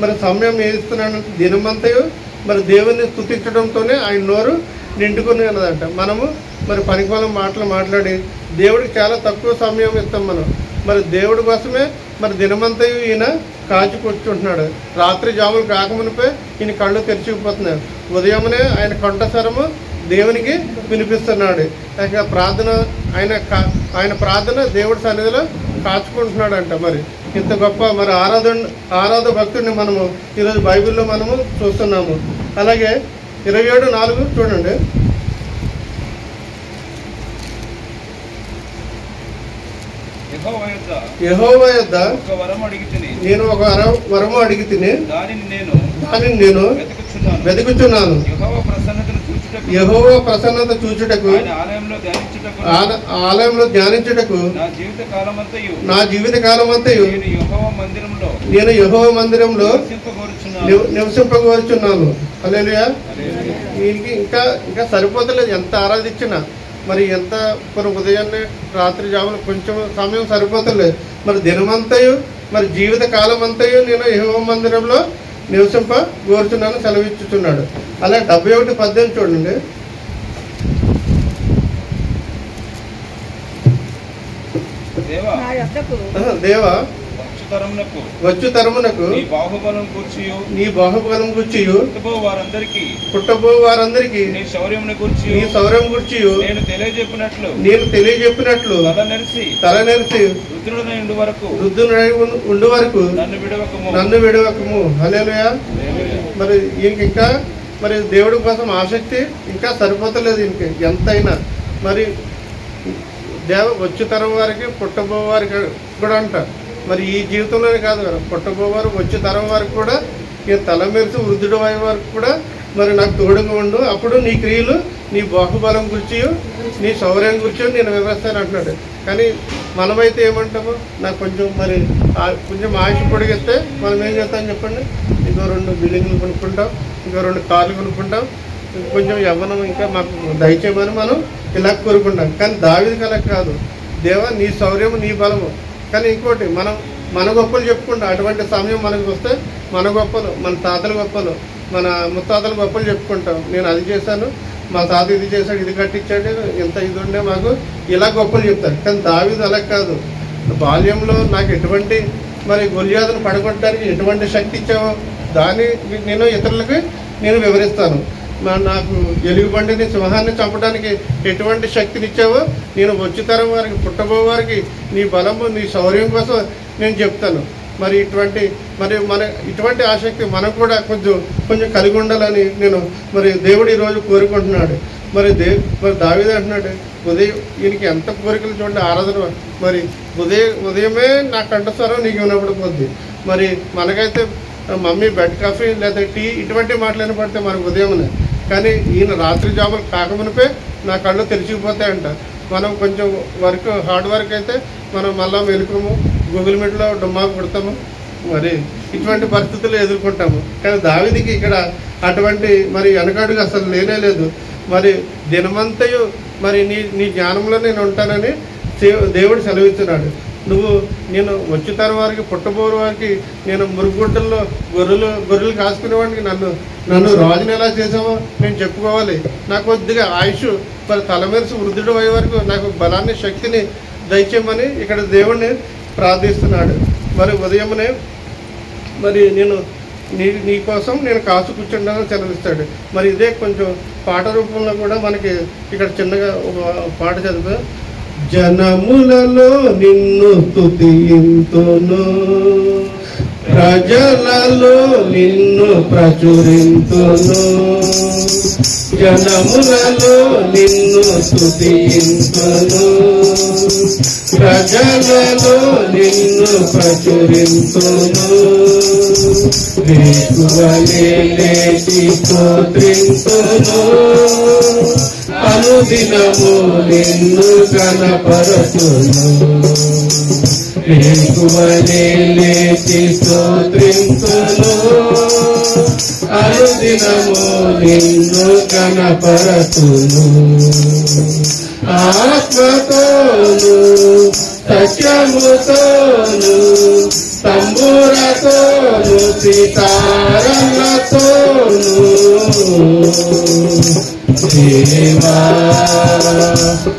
మరి సమయం ఏస్తున్నాడంటే దినమంతయు మరి దేవుని స్తుతించడంతోనే ఆయన నోరు నిండుకుని ఉన్నదంట. మనము మరి పనికిమాలం మాటలు మాట్లాడి దేవుడికి చాలా తక్కువ సమయం ఇస్తాం మనం. మరి దేవుడి కోసమే మరి దినమంతయు ఈయన కాచి కూర్చుంటున్నాడు. రాత్రి జాములు కాకమునిపై ఈయన కళ్ళు తెరిచిపోతున్నాడు. ఉదయమునే ఆయన కంఠస్వరము దేవునికి వినిపిస్తున్నాడు. ఇక ప్రార్థన ఆయన ప్రార్థన దేవుడి సన్నిధిలో కాచుకుంటున్నాడంట. మరి ఇంత గొప్ప మరి ఆరాధ భక్తుడిని మనము ఈరోజు బైబిల్లో మనము చూస్తున్నాము. అలాగే 27:4 చూడండి. యెహోవా యొద్ద నేను ఒక వరము అడిగి తిని దానిని నేను వెతుకుచున్నాను. యెహోవా ప్రసన్నత చూచుటకు ఆలయంలో ధ్యానించుటకు నా జీవిత కాలమంతయు నేను యెహోవా మందిరంలో నివసింపగోరుచున్నాను. హల్లెలూయా. వీరికి ఇంకా సరిపోతలేదు ఎంత ఆరాధించినా. మరి ఎంత ఉదయాన్నే రాత్రి జాములు కొంచెం సమయం సరిపోతలేదు. మరి దినమంతయు మరి జీవిత కాలం అంతయు నేను యెహోవా మందిరంలో నివసింపగోరుచున్నాను సెలవిచ్చుచున్నాడు. అలా 71:18 చూడండి. దేవా వచ్చు తరమునకు నీ బాహుబలం కూర్చియు పుట్టబో వారందరికీ నీ శౌర్యం కూర్చియు నేను తెలియజెప్పినట్లు తలనెరిసి వృద్ధుడై ఉండు వరకు నన్ను విడవకము. హల్లెలూయా. మరి ఈయనకి ఇంకా మరి దేవుడి కోసం ఆసక్తి ఇంకా సరిపోతలేదు ఈయనకి ఎంతైనా. మరి వచ్చు తరం వారికి పుట్టబో వారికి కూడా అంట. మరి ఈ జీవితంలోనే కాదు కదా, పుట్టబోవారు వచ్చే తరం వారికి కూడా ఈ తల మెరిసి వృద్ధుడు అయ్యే వారికి కూడా మరి నాకు తోడుగా ఉండు. అప్పుడు నీ క్రియలు నీ బాహుబలం గురించి నీ శౌర్యం గురించి నేను వివరిస్తాను అంటున్నాడు. కానీ మనమైతే ఏమంటాము, నాకు కొంచెం ఆయుష్ పొడిగిస్తే మనం ఏం చేస్తాం చెప్పండి, ఇంకో 2 బిల్డింగ్లు కొనుక్కుంటాం, ఇంకో 2 కార్లు కొనుక్కుంటాం, కొంచెం యవ్వనం ఇంకా మాకు దయచేయమని మనం ఇలా కోరుకుంటాం. కానీ దావీదుకి అలా కాదు. దేవా నీ శౌర్యము నీ బలము. కానీ ఇంకోటి మన గొప్పలు చెప్పుకుంటాం. అటువంటి సమయం మనకు వస్తే మన గొప్పలు, మన తాతల గొప్పలు, మన ముత్తాతల గొప్పలు చెప్పుకుంటాం. నేను అది చేశాను, మా తాత ఇది చేశాడు, ఇది కట్టించాడు, ఇంత ఇది ఉండే మాకు ఇలా గొప్పలు చెప్తారు. కానీ దావీదు అలా కాదు. బాల్యంలో నాకు ఎటువంటి మరి గొల్యాదును పడగొట్టడానికి ఎటువంటి శక్తి ఇచ్చావో దాన్ని నేను ఇతరులకి నేను వివరిస్తాను. నాకు ఎలుగుబండిని సింహాన్ని చంపడానికి ఎటువంటి శక్తిని ఇచ్చావో నేను వచ్చే తరం వారికి పుట్టబో వారికి నీ బలము నీ శౌర్యం కోసం నేను చెప్తాను. మరి ఇటువంటి ఆసక్తి మనకు కూడా కొంచెం కలిగి ఉండాలని నేను మరి దేవుడు ఈరోజు కోరుకుంటున్నాడు. మరి దావీదు అంటున్నాడు, ఈయనకి ఎంత కోరికలు చూడండి, ఆరాధన. మరి ఉదయమే నా కంఠస్వరం నీకు వినప్పుడు పోద్ది. మరి మనకైతే మమ్మీ బెడ్ కాఫీ లేదా టీ ఇటువంటి మాటలు పడితే మనకు ఉదయమే. కానీ ఈయన రాత్రి జాబులు కాకమునిపే నా కళ్ళు తెరిచిపోతాయంట. మనం కొంచెం హార్డ్ వర్క్ అయితే మనం మళ్ళీ మెలుకుము, గూగుల్ మీట్లో డుమ్మా కొడతాము, మరి ఇటువంటి పరిస్థితులు ఎదుర్కొంటాము. కానీ దావీదుకి ఇక్కడ అటువంటి మరి వెనకాడుగా అసలు లేనే లేదు. మరి దినమంతయు మరి నీ జ్ఞానంలో నేను ఉంటానని దేవుడు సెలవిస్తున్నాడు. నేను వచ్చే తరం వారికి పుట్టబోరు వారికి నేను మురుగుడ్డల్లో గొర్రెలు కాసుకునేవాడికి నన్ను రాజుని ఎలా చేసావో నేను చెప్పుకోవాలి. నాకు కొద్దిగా ఆయుష్ మరి తలమెరిసి వృద్ధుడు అయ్యే వరకు నాకు బలాన్ని శక్తిని దయచేయమని ఇక్కడ దేవుడిని ప్రార్థిస్తున్నాడు. మరి ఉదయమునే మరి నీ కోసం నేను కాసు కూర్చుంటానని సెలవిస్తాడు. మరి ఇదే కొంచెం పాట రూపంలో కూడా మనకి ఇక్కడ చిన్నగా ఒక పాట చదువు. జనములలో నిన్ను స్తుతింతును, ప్రజలలో నిన్ను ప్రచురింతును. జనములలో నిన్ను స్తుతింతును, ప్రజలలో నిన్ను ప్రచురింతును. వేకువలే లేచి స్తోత్రింతును, అనుదినము నిన్ను కనపరచును. వేకువలే లేచి స్తోత్రింతును, అనుదినము నిన్ను కనపరచును. ఆత్మతోను సత్యముతోను తంబురతోను సితారలతోను దేవా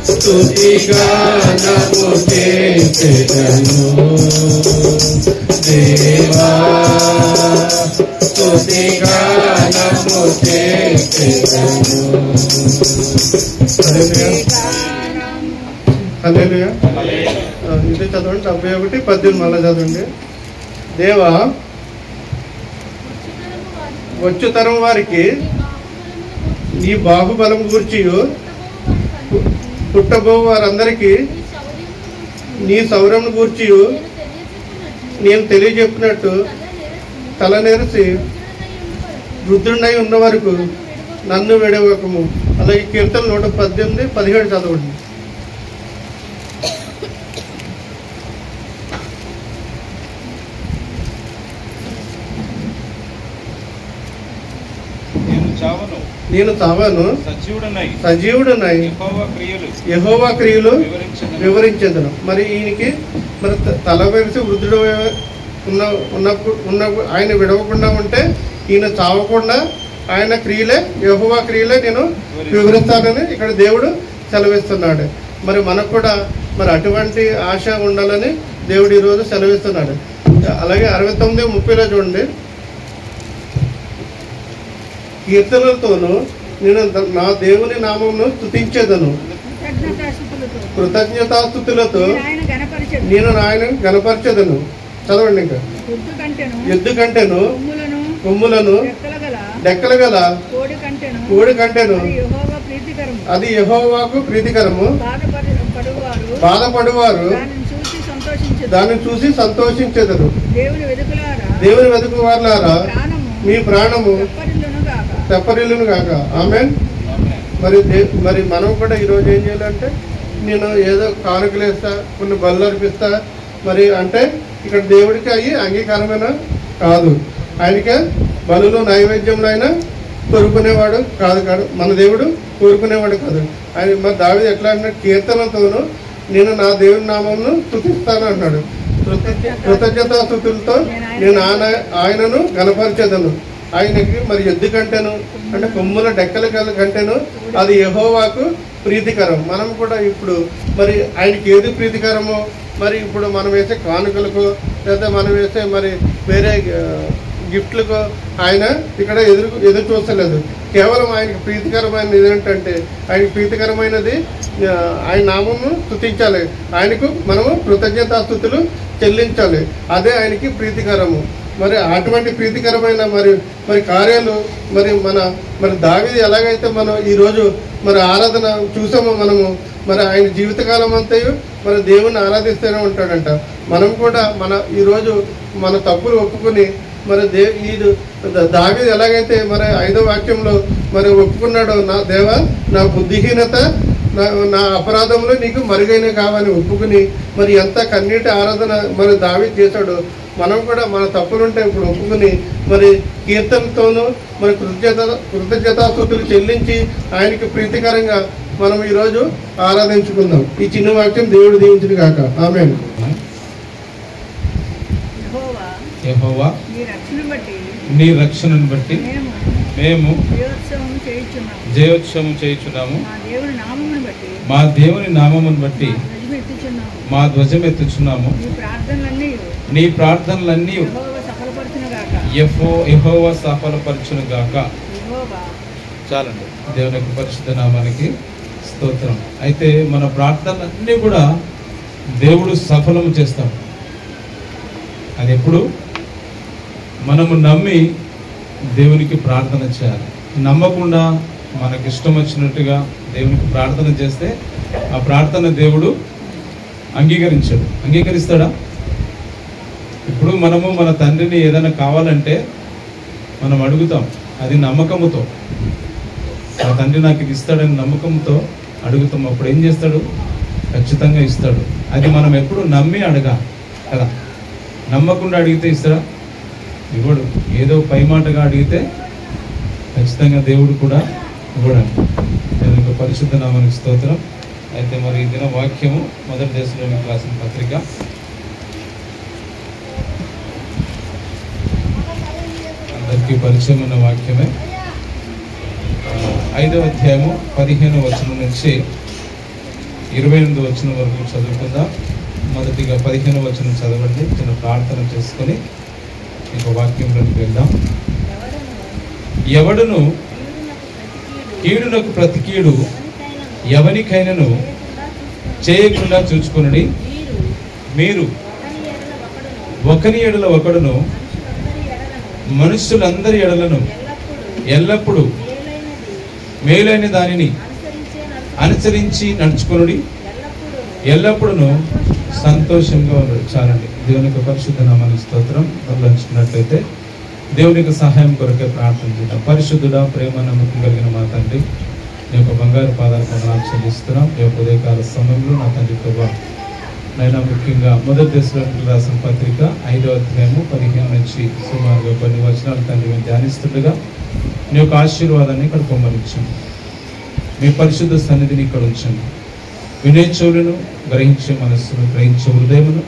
స్తుతిగానము చేసెదను. దేవా స్తుతిగానము చేసెదను. హల్లెలూయా. ఇది చదవండి 71:18 మళ్ళా చదవండి. దేవా వచ్చు తరం వారికి నీ బాహుబలం గూర్చి పుట్టబో వారందరికీ నీ సౌరమును గూర్చి నేను తెలియజెప్పినట్టు తలనెరిసి వృద్ధుడై ఉన్న వరకు నన్ను విడవకము. అలాగే కీర్తన 118:17 చదవండి. నేను చావను, సజీవుడునై యెహోవా క్రియలు వివరించెదను. మరి ఈయనకి మరి తల వెలిసి వృద్ధుడు ఉన్నప్పుడు ఆయన విడవకుండా ఉంటే ఈయన చావకుండా ఆయన క్రియలే యెహోవా క్రియలే నేను వివరిస్తానని ఇక్కడ దేవుడు సెలవిస్తున్నాడు. మరి మనకు కూడా మరి అటువంటి ఆశ ఉండాలని దేవుడు ఈరోజు సెలవిస్తున్నాడు. అలాగే 69:30 చూడండి. కీర్తనలతోనూ నేను నా దేవుని నామమును స్తుతించేదను, కృతజ్ఞతాస్తుతులతో నేను ఆయన గణపరచెదను. చదవండి. ఇంకా ఎద్దు కంటేను కొమ్ములను డెక్కలు గల కోడి కంటేను అది యెహోవాకు ప్రీతికరము. బాధపడువారు దాన్ని చూసి సంతోషించెదరు. దేవుని వెతుకువారులారా మీ ప్రాణము తెప్పరిల్లును గాక. ఆమేన్. మరి మనం కూడా ఈరోజు ఏం చేయాలంటే నేను ఏదో కానుకలు వేస్తా, కొన్ని బళ్ళు అర్పిస్తా మరి అంటే ఇక్కడ దేవుడికి అవి అంగీకారమైన కాదు. ఆయనకే బలులు నైవేద్యంలో అయినా కోరుకునేవాడు కాదు. మన దేవుడు కోరుకునేవాడు కాదు. ఆయన మరి దావీదు ఎట్లా అన్నాడు? కీర్తనతోనూ నేను నా దేవుని నామమును స్తుతిస్తాను అన్నాడు. కృతజ్ఞతాస్తుతులతో నేను ఆయనను గణపరిచెదను. ఆయనకి మరి ఎద్దు కంటేను అంటే కొమ్ముల డెక్కల కంటేను అది యెహోవాకు ప్రీతికరం. మనం కూడా ఇప్పుడు మరి ఆయనకి ఏది ప్రీతికరమో మరి ఇప్పుడు మనం వేసే కానుకలకు లేదా మనం వేసే మరి వేరే గిఫ్ట్లకు ఆయన ఇక్కడ ఎదురు చూస్తలేదు. కేవలం ఆయనకి ప్రీతికరమైనది ఏంటంటే ఆయనకి ప్రీతికరమైనది ఆయన నామము స్తుతించాలి. ఆయనకు మనము కృతజ్ఞతాస్తుతులు చెల్లించాలి. అదే ఆయనకి ప్రీతికరము. మరి అటువంటి ప్రీతికరమైన మరి కార్యాలు మరి దావీదు ఎలాగైతే మనం ఈరోజు మరి ఆరాధన చూసామో మనము మరి ఆయన జీవితకాలం అంతయు మరి దేవుణ్ణి ఆరాధిస్తూనే ఉంటాడంట. మనం కూడా ఈరోజు మన తప్పులు ఒప్పుకుని మరి దావీదు ఎలాగైతే మరి 5వ వాక్యంలో మరి ఒప్పుకున్నాడో, నా దేవా నా బుద్ధిహీనత నా అపరాధంలో నీకు మరుగైన కావని ఒప్పుకుని మరి ఎంత కన్నీటి ఆరాధన మరి దావీదు చేశాడో మనం కూడా మన తప్పులుంటే ఇప్పుడు ఒప్పుకుని మరి కీర్తనతోనూ మరి కృతజ్ఞతాస్తుతులు చెల్లించి ఆయనకి ప్రీతికరంగా మనం ఈరోజు ఆరాధించుకుందాం. ఈ చిన్న వాక్యం దేవుడు దీవించును గాక. ఆమేన్. యెహోవా నీ రక్షణను బట్టి మేము జయోత్సవం చేయుచున్నాము. మా దేవుని నామమును బట్టి మా ధ్వజం ఎత్తుచున్నాము. నీ ప్రార్థనలన్నీ యెహోవా సఫలపరచును గాక. చాలండి. దేవుని యొక్క పరిశుద్ధ నామానికి స్తోత్రం. అయితే మన ప్రార్థనలన్నీ కూడా దేవుడు సఫలం చేస్తాడు. అది ఎప్పుడు మనము నమ్మి దేవునికి ప్రార్థన చేయాలి. నమ్మకుండా మనకి ఇష్టం వచ్చినట్టుగా దేవునికి ప్రార్థన చేస్తే ఆ ప్రార్థన దేవుడు అంగీకరించాడు. అంగీకరిస్తాడా? ఇప్పుడు మనము మన తండ్రిని ఏదైనా కావాలంటే మనం అడుగుతాం, అది నమ్మకముతో. మా తండ్రి నాకు ఇది ఇస్తాడని నమ్మకంతో అడుగుతాం. అప్పుడు ఏం చేస్తాడు? ఖచ్చితంగా ఇస్తాడు. అది మనం ఎప్పుడు నమ్మి అడగాలి కదా. నమ్మకుండా అడిగితే ఇస్తాడా? ఇవ్వడు. ఏదో పైమాటగా అడిగితే ఖచ్చితంగా దేవుడు కూడా ఇవ్వడండి. దేవుని పరిశుద్ధ నామానికి స్తోత్రం. అయితే మరి ఈ దిన వాక్యము మొదటి దశలోనికి రాసిన పత్రిక 5వ పరిచయం ఉన్న వాక్యమే. 5వ అధ్యాయము 15వ వచనం నుంచి 28వ వచనం వరకు చదువుకుందాం. మొదటిగా 15వ వచనం చదవండి. చిన్న ప్రార్థన చేసుకొని ఇంకో వాక్యంలోకి వెళ్దాం. ఎవడును కీడునకు ప్రతి కీడు ఎవనికైనను చేయకుండా చూచుకొనుడి. మీరు ఒకని ఎడల ఒకడును మనుషులందరి ఎడలను ఎల్లప్పుడూ మేలైన దానిని అనుసరించి నడుచుకొనుడి. ఎల్లప్పుడూ సంతోషంగా ఉండడు. చాలండి. దేవుని యొక్క పరిశుద్ధ నామానికి స్తోత్రం. తరలించుకున్నట్లయితే దేవునికి సహాయం కొరకే ప్రార్థన చేద్దాం. పరిశుద్ధుడా, ప్రేమ, నమ్మకం కలిగిన మా తండ్రి, నీ యొక్క బంగారు పాదాలకు వందనాలు చెల్లిస్తున్నాం. ఈ యొక్క ఉదయకాల సమయంలో నా తండ్రి ప్రభా నైనా ముఖ్యంగా మొదటి దశలోనికి రాసిన పత్రిక 5వ అధ్యాయము 15 నుంచి సుమారుగా కొన్ని వచనాలు తండ్రి మేము ధ్యానిస్తుండగా నీ యొక్క ఆశీర్వాదాన్ని ఇక్కడ పొమ్మనించండి. మీ పరిశుద్ధ సన్నిధిని ఇక్కడ ఉంచండి. వినే చెవులను, గ్రహించే మనస్సును, గ్రహించే హృదయమును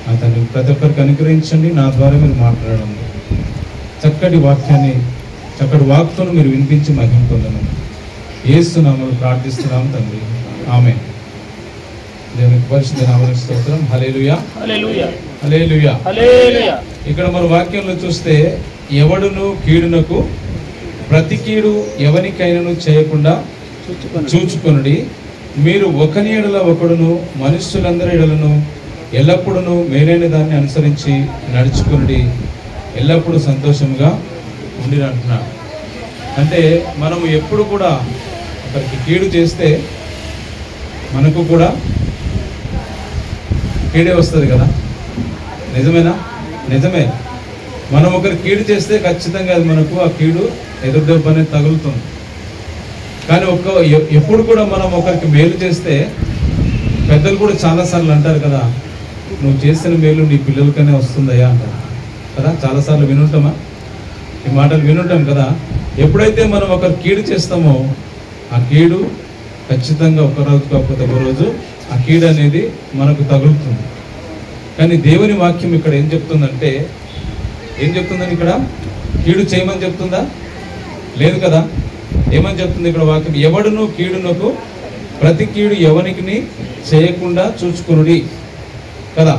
నా తండ్రి ప్రతి ఒక్కరికి అనుగ్రహించండి. నా ద్వారా మీరు మాట్లాడండి. చక్కటి వాక్యాన్ని, చక్కటి వాక్తును మీరు వినిపించి మహిమ పొందమని యేసు నామములో ప్రార్థిస్తున్నాము తండ్రి. ఆమేన్. దేవునికి పరిశుద్ధ నామమునకు స్తోత్రం. హల్లెలూయా, హల్లెలూయా, హల్లెలూయా, హల్లెలూయా. ఇక్కడ మన వాక్యంలో చూస్తే ఎవడును కీడునకు ప్రతి కీడు ఎవనికైనను చేయకుండా చూచుకొనుడి. మీరు ఒకని ఎడల ఒకడును మనుష్యులందరి ఎడలను ఎల్లప్పుడూ మేలైన దాన్ని అనుసరించి నడుచుకొనుడి. ఎల్లప్పుడూ సంతోషంగా ఉండి అంటున్నాడు. అంటే మనము ఎప్పుడు కూడా ఒకరికి కీడు చేస్తే మనకు కూడా కీడే వస్తుంది కదా. నిజమేనా? నిజమే. మనం ఒకరు కీడు చేస్తే ఖచ్చితంగా అది మనకు ఆ కీడు ఎదురు దెబ్బ అనేది తగులుతుంది. కానీ ఎప్పుడు కూడా మనం ఒకరికి మేలు చేస్తే పెద్దలు కూడా చాలాసార్లు అంటారు కదా, నువ్వు చేసిన మేలు నీ పిల్లలకనే వస్తుందయ్యా అంటారు కదా. చాలాసార్లు వినుంటామా? ఈ మాటలు వినుంటాం కదా. ఎప్పుడైతే మనం ఒకరు కీడు చేస్తామో ఆ కీడు ఖచ్చితంగా ఒక రోజు కాకపోతే ఒక రోజు ఆ కీడు అనేది మనకు తగులుతుంది. కానీ దేవుని వాక్యం ఇక్కడ ఏం చెప్తుందంటే, ఏం చెప్తుందని ఇక్కడ కీడు చేయమని చెప్తుందా? లేదు కదా. ఏమని చెప్తుంది ఇక్కడ వాక్యం? ఎవడును కీడునకు ప్రతి కీడు ఎవనికి చేయకుండా చూచుకునుడి కదా.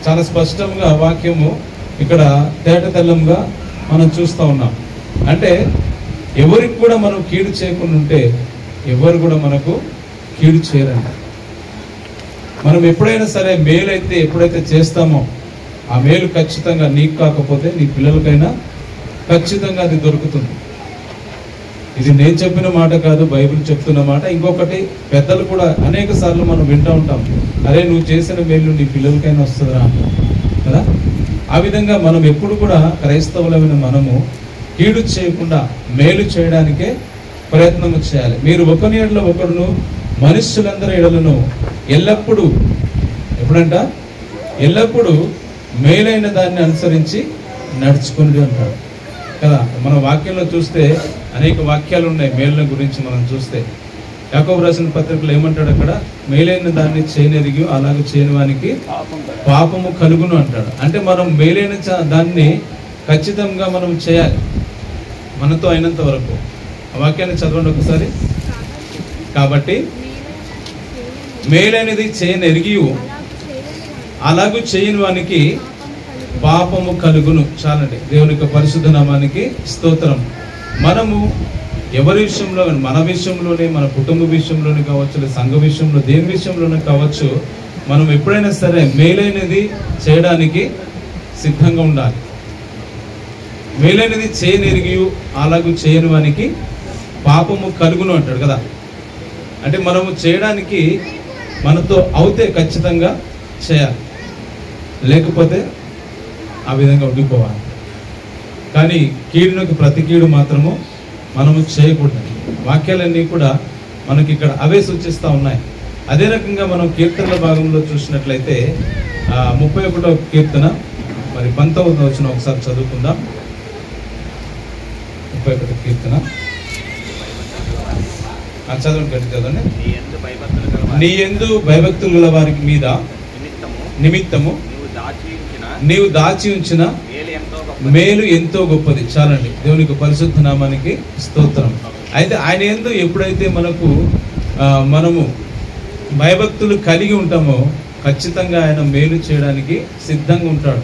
చాలా స్పష్టంగా వాక్యము ఇక్కడ తేట తెల్లంగా మనం చూస్తూ ఉన్నాం. అంటే ఎవరికి కూడా మనం కీడు చేయకుండా ఉంటే ఎవరు కూడా మనకు కీడు చేయరండి. మనం ఎప్పుడైనా సరే మేలు అయితే ఎప్పుడైతే చేస్తామో ఆ మేలు ఖచ్చితంగా నీకు కాకపోతే నీ పిల్లలకైనా ఖచ్చితంగా అది దొరుకుతుంది. ఇది నేను చెప్పిన మాట కాదు, బైబిల్ చెప్తున్న మాట. ఇంకొకటి పెద్దలు కూడా అనేక సార్లు మనం వింటూ ఉంటాం, అరే నువ్వు చేసిన మేలు నీ పిల్లలకైనా వస్తుందిరా కదా. ఆ విధంగా మనం ఎప్పుడు కూడా క్రైస్తవులమైన మనము కీడు చేయకుండా మేలు చేయడానికే ప్రయత్నం చేయాలి. మీరు ఒకని ఎడల ఒకడును మనుష్యులందరి ఎడలను ఎల్లప్పుడూ, ఎప్పుడంట ఎల్లప్పుడూ మేలైన దాన్ని అనుసరించి నడుచుకుని అంటాడు కదా. మన వాక్యంలో చూస్తే అనేక వాక్యాలు ఉన్నాయి మేలుల గురించి. మనం చూస్తే యాకోబు రాసిన పత్రికలో ఏమంటాడు అక్కడ, మేలైన దాన్ని చేయనెరిగి అలాగే చేయని వానికి పాపము కలుగును అంటాడు. అంటే మనం మేలైన దాన్ని ఖచ్చితంగా మనం చేయాలి మనతో అయినంత వరకు. ఆ వాక్యాన్ని చదవండి ఒకసారి. కాబట్టి మేలైనది చేయనెరిగి అలాగూ చేయని వానికి పాపము కలుగును. చాలండి. దేవుని యొక్క పరిశుద్ధ నామానికి స్తోత్రం. మనము ఎవరి విషయంలో, మన విషయంలోనే, మన కుటుంబ విషయంలోనే కావచ్చు, లేదా సంఘ విషయంలో, దేని విషయంలోనే కావచ్చు, మనం ఎప్పుడైనా సరే మేలైనది చేయడానికి సిద్ధంగా ఉండాలి. మేలైనది చేయనెరిగి అలాగూ చేయని వానికి పాపము కలుగును అంటాడు కదా. అంటే మనము చేయడానికి మనతో అవుతే ఖచ్చితంగా చేయాలి, లేకపోతే ఆ విధంగా ఉండిపోవాలి. కానీ కీడునకు ప్రతి కీడు మాత్రము మనము చేయకూడదు. వాక్యాలన్నీ కూడా మనకి ఇక్కడ అవే సూచిస్తూ ఉన్నాయి. అదే రకంగా మనం కీర్తనల భాగంలో చూసినట్లయితే 31వ కీర్తన మరి 19వ వచనం ఒకసారి చదువుకుందాం. 31వ కీర్తన చదవండి, గట్టి చదవండి. నీ యందు భయభక్తులు గల వారికి మీద నిమిత్తము నీవు దాచి ఉంచిన మేలు ఎంతో గొప్పది. చాలండి. దేవునికి పరిశుద్ధ నామానికి స్తోత్రం. అయితే ఆయన యందు ఎప్పుడైతే మనము భయభక్తులు కలిగి ఉంటామో ఖచ్చితంగా ఆయన మేలు చేయడానికి సిద్ధంగా ఉంటాడు.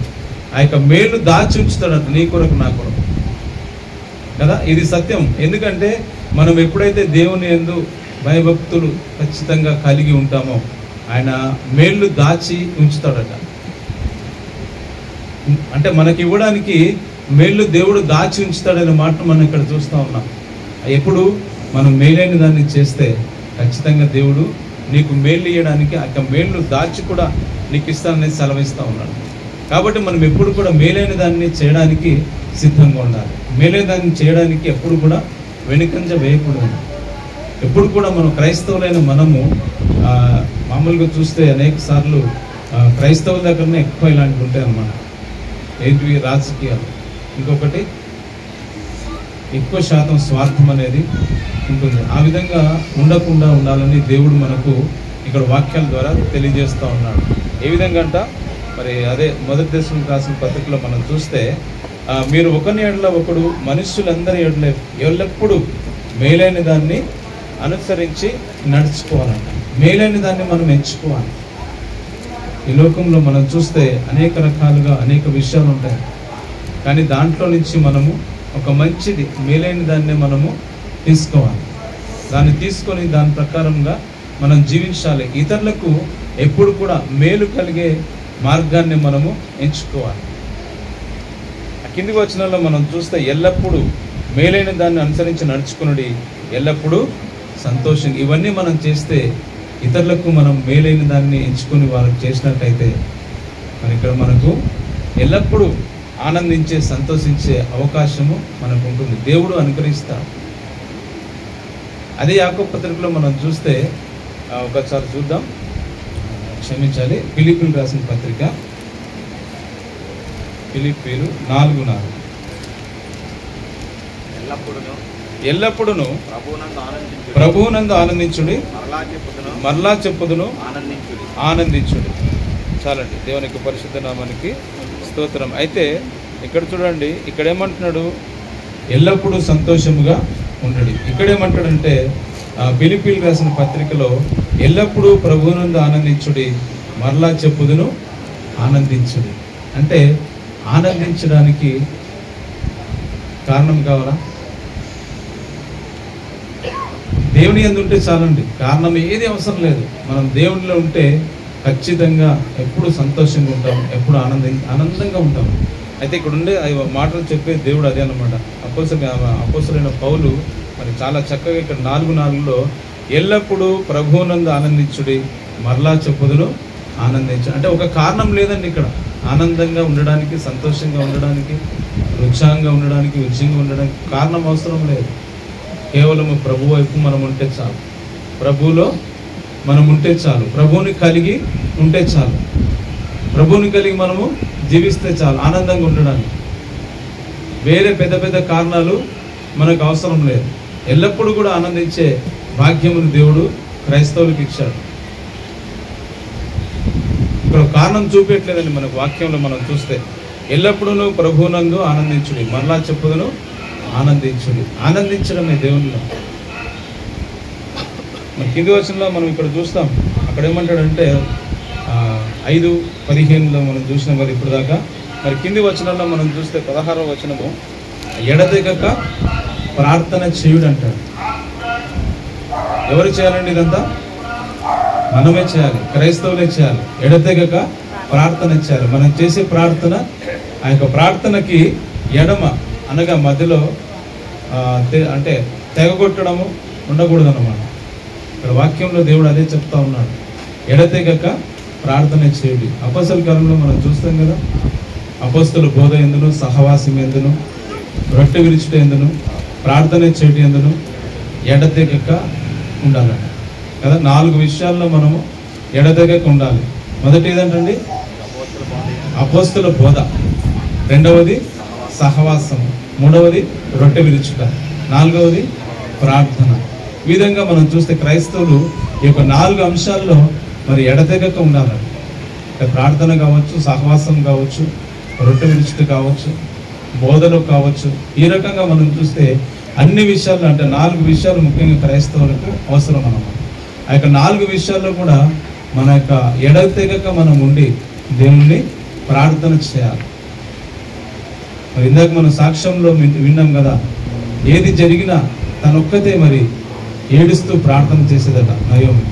ఆ యొక్క మేలు దాచి ఉంచుతాడంట, నీ కొరకు నా కొరకు కదా. ఇది సత్యం. ఎందుకంటే మనం ఎప్పుడైతే దేవుని యందు భయభక్తులు ఖచ్చితంగా కలిగి ఉంటామో ఆయన మేలు దాచి ఉంచుతాడట. అంటే మనకి ఇవ్వడానికి మేలు దేవుడు దాచి ఉంచుతాడనే మాట మనం ఇక్కడ చూస్తూ ఉన్నాం. ఎప్పుడు మనం మేలైన దాన్ని చేస్తే ఖచ్చితంగా దేవుడు నీకు మేలు ఇవ్వడానికి ఆ మేలు దాచి కూడా నీకు ఇస్తానని సెలవిస్తూ ఉన్నాడు. కాబట్టి మనం ఎప్పుడు కూడా మేలైన దాన్ని చేయడానికి సిద్ధంగా ఉండాలి. మేలైన దాన్ని చేయడానికి ఎప్పుడు కూడా వెనుకంజ వేయకూడదు. ఎప్పుడు కూడా మనం క్రైస్తవులైన మనము మామూలుగా చూస్తే అనేక సార్లు క్రైస్తవుల దగ్గరనే ఎక్కువ ఇలాంటివి ఉంటాయి అన్నమాట. ఏంటివి? రాజకీయాలు. ఇంకొకటి ఎక్కువ శాతం స్వార్థం అనేది ఉంటుంది. ఆ విధంగా ఉండకుండా ఉండాలని దేవుడు మనకు ఇక్కడ వాక్యాల ద్వారా తెలియజేస్తూ ఉన్నాడు. ఏ విధంగా అంట మరి అదే మొదటి దశలకు రాసిన పత్రికలో మనం చూస్తే మీరు ఒకరి ఎడల ఒకడు మనుష్యులందరి ఎడల ఎల్లప్పుడూ మేలైన దాన్ని అనుసరించి నడుచుకోవాలంట. మేలైన దాన్ని మనం ఎంచుకోవాలి. ఈ లోకంలో మనం చూస్తే అనేక రకాలుగా అనేక విషయాలు ఉంటాయి. కానీ దాంట్లో నుంచి మనము ఒక మంచిది మేలైన దాన్ని మనము తీసుకోవాలి. దాన్ని తీసుకొని దాని ప్రకారంగా మనం జీవించాలి. ఇతరులకు ఎప్పుడు కూడా మేలు కలిగే మార్గాన్ని మనము ఎంచుకోవాలి. కింది వచనంలో మనం చూస్తే ఎల్లప్పుడూ మేలైన దాన్ని అనుసరించి నడుచుకున్నది ఎల్లప్పుడూ సంతోషంగా. ఇవన్నీ మనం చేస్తే ఇతరులకు మనం మేలైన దాన్ని ఎంచుకొని వాళ్ళకి చేసినట్టయితే మరి ఇక్కడ మనకు ఎల్లప్పుడూ ఆనందించే సంతోషించే అవకాశము మనకు ఉంటుంది. దేవుడు అనుగ్రహిస్తాడు. అదే యాకోబు పత్రికలో మనం చూస్తే ఒకసారి చూద్దాం, క్షమించాలి. ఫిలిప్పీయులకు రాసిన పత్రిక ఫిలిప్పీయులు 4:4 ఎల్లప్పుడూ ప్రభువునందు ఆనందించుడి, మరలా చెప్పుదును ఆనందించుడి. చాలండి. దేవునికి పరిశుద్ధ నామానికి స్తోత్రం. అయితే ఇక్కడ చూడండి, ఇక్కడ ఏమంటున్నాడు? ఎల్లప్పుడూ సంతోషముగా ఉండడి. ఇక్కడేమంటాడంటే ఫిలిప్పీయులకు రాసిన పత్రికలో ఎల్లప్పుడూ ప్రభువునందు ఆనందించుడి, మరలా చెప్పుదును ఆనందించుడి. అంటే ఆనందించడానికి కారణం కావాలా? దేవుని యందు ఉంటే చాలండి. కారణం ఏది అవసరం లేదు. మనం దేవునిలో ఉంటే ఖచ్చితంగా ఎప్పుడు సంతోషంగా ఉంటాం, ఎప్పుడు ఆనందంగా ఉంటాం. అయితే ఇక్కడ ఉండే మాటలు చెప్పే దేవుడు అదే అన్నమాట. అపోస్తలుడైన పౌలు మరి చాలా చక్కగా ఇక్కడ 4:4లో ఎల్లప్పుడూ ప్రభువునందు ఆనందించుడి, మరలా చెప్పుదును ఆనందించు. అంటే ఒక కారణం లేదండి ఇక్కడ. ఆనందంగా ఉండడానికి, సంతోషంగా ఉండడానికి, ఉత్సాహంగా ఉండడానికి, ఉజ్జంగా ఉండడానికి కారణం అవసరం లేదు. కేవలం ప్రభు వైపు మనం ఉంటే చాలు. ప్రభువులో మనం ఉంటే చాలు. ప్రభువుని కలిగి ఉంటే చాలు. ప్రభువుని కలిగి మనము జీవిస్తే చాలు ఆనందంగా ఉండడానికి. వేరే పెద్ద పెద్ద కారణాలు మనకు అవసరం లేదు. ఎల్లప్పుడూ కూడా ఆనందించే భాగ్యమును దేవుడు క్రైస్తవులకు ఇచ్చాడు. ఇక్కడ కారణం చూపెట్టలేదండి మనకు వాక్యంలో మనం చూస్తే. ఎల్లప్పుడూ ప్రభువునందు ఆనందించుడి, మరలా చెప్పుదును ఆనందించుడి. ఆనందించడమే దేవునిలో. మన కింది వచనంలో మనం ఇక్కడ చూస్తాం. అక్కడ ఏమంటాడంటే 5:15 మనం చూసినాం కదా ఇప్పుడు దాకా. మరి కింది వచనంలో మనం చూస్తే 16వ వచనము, ఎడతెగక ప్రార్థన చేయుడు అంటాడు. ఎవరు చేయాలండి ఇదంతా? మనమే చేయాలి, క్రైస్తవులే చేయాలి. ఎడతెగక ప్రార్థన చేయాలి. మనం చేసే ప్రార్థన, ఆ యొక్క ప్రార్థనకి ఎడమ అనగా మధ్యలో అంటే తెగగొట్టడము ఉండకూడదు అన్నమాట. ఇక్కడ వాక్యంలో దేవుడు అదే చెప్తా ఉన్నాడు, ఎడతెగక ప్రార్థన చేయుడి. అపొస్తలుల కాలంలో మనం చూస్తాం కదా, అపొస్తలుల బోధ ఎందును, సహవాసం ఎందును, రొట్టె విరుచుట ఎందును, ప్రార్థన చేయుట ఎందును ఎడతెగక ఉండాలండి కదా. 4 విషయాల్లో మనము ఎడతెగక ఉండాలి. మొదటి ఏదంటండి? అపొస్తలుల బోధ, రెండవది సహవాసం, మూడవది రొట్టె విరుచుట, నాలుగవది ప్రార్థన. ఈ విధంగా మనం చూస్తే క్రైస్తవులు ఈ యొక్క 4 అంశాల్లో మరి ఎడతెగక ఉండాలండి. ప్రార్థన కావచ్చు, సహవాసం కావచ్చు, రొట్టె విరుచుట కావచ్చు, బోధలు కావచ్చు. ఈ రకంగా మనం చూస్తే అన్ని విషయాల్లో, అంటే 4 విషయాలు ముఖ్యంగా క్రైస్తవులకు అవసరం అన్నమాట. ఆ యొక్క 4 విషయాల్లో కూడా మన యొక్క ఎడతెగక మనం ఉండి దేవుణ్ణి ప్రార్థన చేయాలి. మరి ఇందాక మనం సాక్ష్యంలో విన్నాం కదా, ఏది జరిగినా తనొక్కతే మరి ఏడుస్తూ ప్రార్థన చేసేదట నయోమి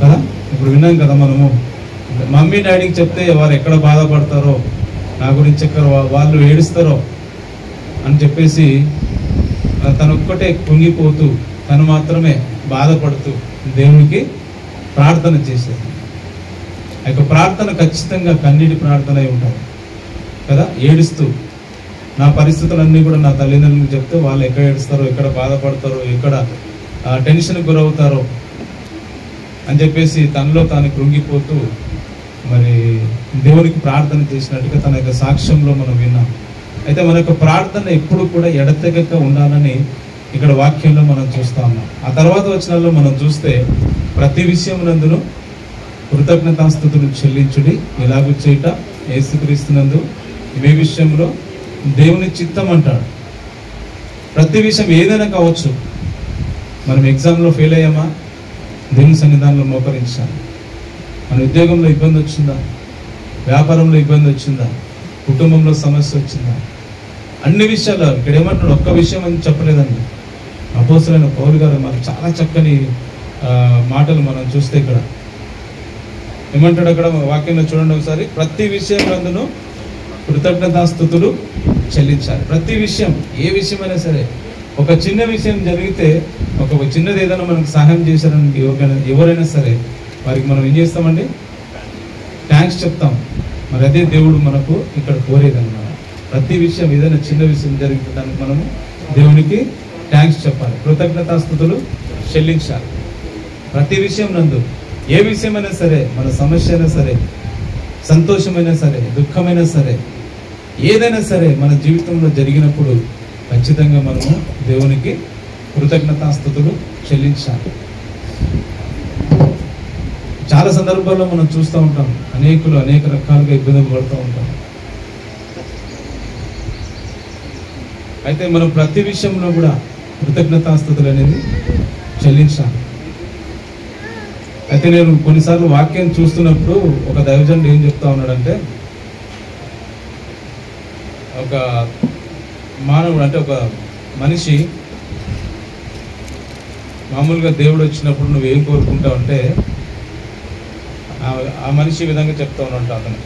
కదా. ఇప్పుడు విన్నాం కదా మనము, మమ్మీ డాడీకి చెప్తే వారు ఎక్కడ బాధపడతారో, నా గురించి ఎక్కడ వాళ్ళు ఏడుస్తారో అని చెప్పేసి తనొక్కటే కుంగిపోతూ, తను మాత్రమే బాధపడుతూ దేవునికి ప్రార్థన చేసేది. ఆ యొక్క ప్రార్థన ఖచ్చితంగా కన్నీటి ప్రార్థన అయి ఉంటుంది కదా. ఏడుస్తూ నా పరిస్థితులన్నీ కూడా నా తల్లిదండ్రులకు చెప్తే వాళ్ళు ఎక్కడ ఏడుస్తారో, ఎక్కడ బాధపడతారో, ఎక్కడ టెన్షన్కి గురవుతారో అని చెప్పేసి తనలో తాను కృంగిపోతూ మరి దేవునికి ప్రార్థన చేసినట్టుగా తన యొక్క సాక్ష్యంలో మనం విన్నాం. అయితే మన యొక్క ప్రార్థన ఎప్పుడు కూడా ఎడతెగక ఉండాలని ఇక్కడ వాక్యంలో మనం చూస్తా ఉన్నాం. ఆ తర్వాత వచనాల్లో మనం చూస్తే ప్రతి విషయమునందును కృతజ్ఞతాస్తుతులు చెల్లించుడి, ఇలాగూ చేయుట యేసుక్రీస్తునందు ఏ విషయంలో దేవుని చిత్తం అంటాడు. ప్రతి విషయం ఏదైనా కావచ్చు. మనం ఎగ్జామ్లో ఫెయిల్ అయ్యామా, దేవుని సన్నిధానంలో మోకరించాలి. మన ఉద్యోగంలో ఇబ్బంది వచ్చిందా, వ్యాపారంలో ఇబ్బంది వచ్చిందా, కుటుంబంలో సమస్య వచ్చిందా, అన్ని విషయాలు ఇక్కడ ఏమంటున్నాడు, ఒక్క విషయం అని చెప్పలేదండి. అపోస్తలుడైన పౌలు గారు మనకు చాలా చక్కని మాటలు మనం చూస్తే ఇక్కడ ఏమంటాడు, అక్కడ వాక్యంలో చూడండి ఒకసారి. ప్రతి విషయంలోనూ కృతజ్ఞతాస్తుతులు చెల్లించాలి. ప్రతి విషయం, ఏ విషయమైనా సరే, ఒక చిన్న విషయం జరిగితే, ఒక చిన్నది ఏదైనా మనకు సహాయం చేశారని ఎవరైనా సరే వారికి మనం ఏం చేస్తామండి, థ్యాంక్స్ చెప్తాం. మరి అదే దేవుడు మనకు ఇక్కడ కోరేదన్నమాట. ప్రతి విషయం, ఏదైనా చిన్న విషయం జరిగితే దానికి మనము దేవునికి థ్యాంక్స్ చెప్పాలి, కృతజ్ఞతాస్తుతులు చెల్లించాలి. ప్రతి విషయం నందు, ఏ విషయమైనా సరే, మన సమస్య అయినా సరే, సంతోషమైనా సరే, దుఃఖమైనా సరే, ఏదైనా సరే మన జీవితంలో జరిగినప్పుడు ఖచ్చితంగా మనము దేవునికి కృతజ్ఞతాస్తుతులు చెల్లించాలి. చాలా సందర్భాల్లో మనం చూస్తూ ఉంటాం, అనేకులు అనేక రకాలుగా ఇబ్బందులు పడుతూ ఉంటాం. అయితే మనం ప్రతి విషయంలో కూడా కృతజ్ఞతాస్తుతులు అనేది చెల్లించాలి. అయితే నేను కొన్నిసార్లు వాక్యం చూస్తున్నప్పుడు ఒక దైవజనుడు ఏం చెప్తా ఉన్నాడంటే, ఒక మానవుడు అంటే ఒక మనిషి మామూలుగా దేవుడు వచ్చినప్పుడు నువ్వేం కోరుకుంటావు అంటే, ఆ మనిషి ఈ విధంగా చెప్తా ఉన్నట్టు అతను.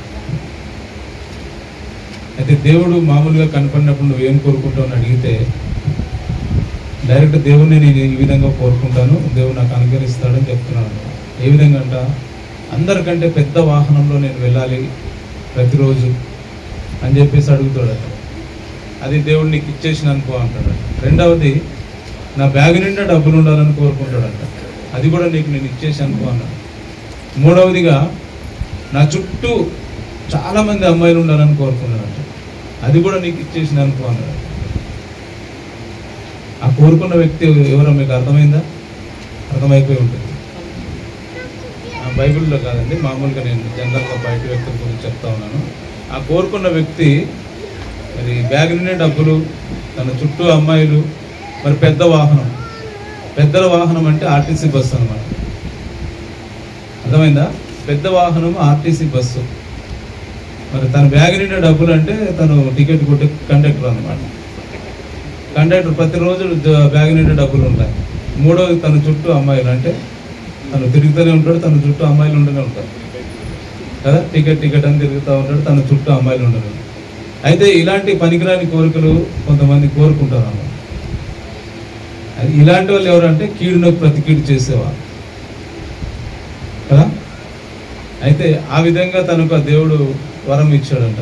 అయితే దేవుడు మామూలుగా కనపడినప్పుడు నువ్వేం కోరుకుంటావు అని అడిగితే, డైరెక్ట్ దేవుడిని నేను ఈ విధంగా కోరుకుంటాను, దేవుడు నాకు అనుగ్రహిస్తాడని చెప్తున్నాను. ఏ విధంగా అంట, అందరికంటే పెద్ద వాహనంలో నేను వెళ్ళాలి ప్రతిరోజు అని చెప్పేసి అడుగుతాడట. అది దేవుడు నీకు ఇచ్చేసిన అనుకో అంటాడు. రెండవది, నా బ్యాగ్ నిండా డబ్బులు ఉండాలని కోరుకుంటాడట. అది కూడా నీకు నేను ఇచ్చేసి అనుకో అన్నాడు. మూడవదిగా, నా చుట్టూ చాలామంది అమ్మాయిలు ఉండాలని కోరుకున్నాడట. అది కూడా నీకు ఇచ్చేసిన అనుకో అన్నాడు. ఆ కోరుకున్న వ్యక్తి ఎవరో మీకు అర్థమైందా? అర్థమైపోయి ఉంటుంది. బైబిల్లో కాదండి, మామూలుగా నేను జనరల్గా బయట వ్యక్తుల గురించి చెప్తా ఉన్నాను. ఆ కోరుకున్న వ్యక్తి మరి బ్యాగ్ నిండే డబ్బులు, తన చుట్టూ అమ్మాయిలు, మరి పెద్ద వాహనం. పెద్దల వాహనం అంటే ఆర్టీసీ బస్సు అనమాట. అర్థమైందా? పెద్ద వాహనం ఆర్టీసీ బస్సు. మరి తన బ్యాగ్ నిండే డబ్బులు అంటే తను టికెట్ కొట్టే కండక్టర్ అనమాట. కండక్టర్ ప్రతిరోజు బ్యాగ్ నిండే డబ్బులు ఉంటాయి. మూడోది తన చుట్టూ అమ్మాయిలు, అంటే తను తిరుగుతూనే ఉంటాడు, తన చుట్టూ అమ్మాయిలు ఉండనే ఉంటారు కదా. టికెట్ అని తిరుగుతూ ఉంటాడు, తన చుట్టూ అమ్మాయిలు ఉండదు. అయితే ఇలాంటి పనికిరాని కోరికలు కొంతమంది కోరుకుంటారు అన్నమాట. ఇలాంటి వాళ్ళు ఎవరంటే కీడును ప్రతి కీడు చేసేవాళ్ళు కదా. అయితే ఆ విధంగా తనకు ఆ దేవుడు వరం ఇచ్చాడంట.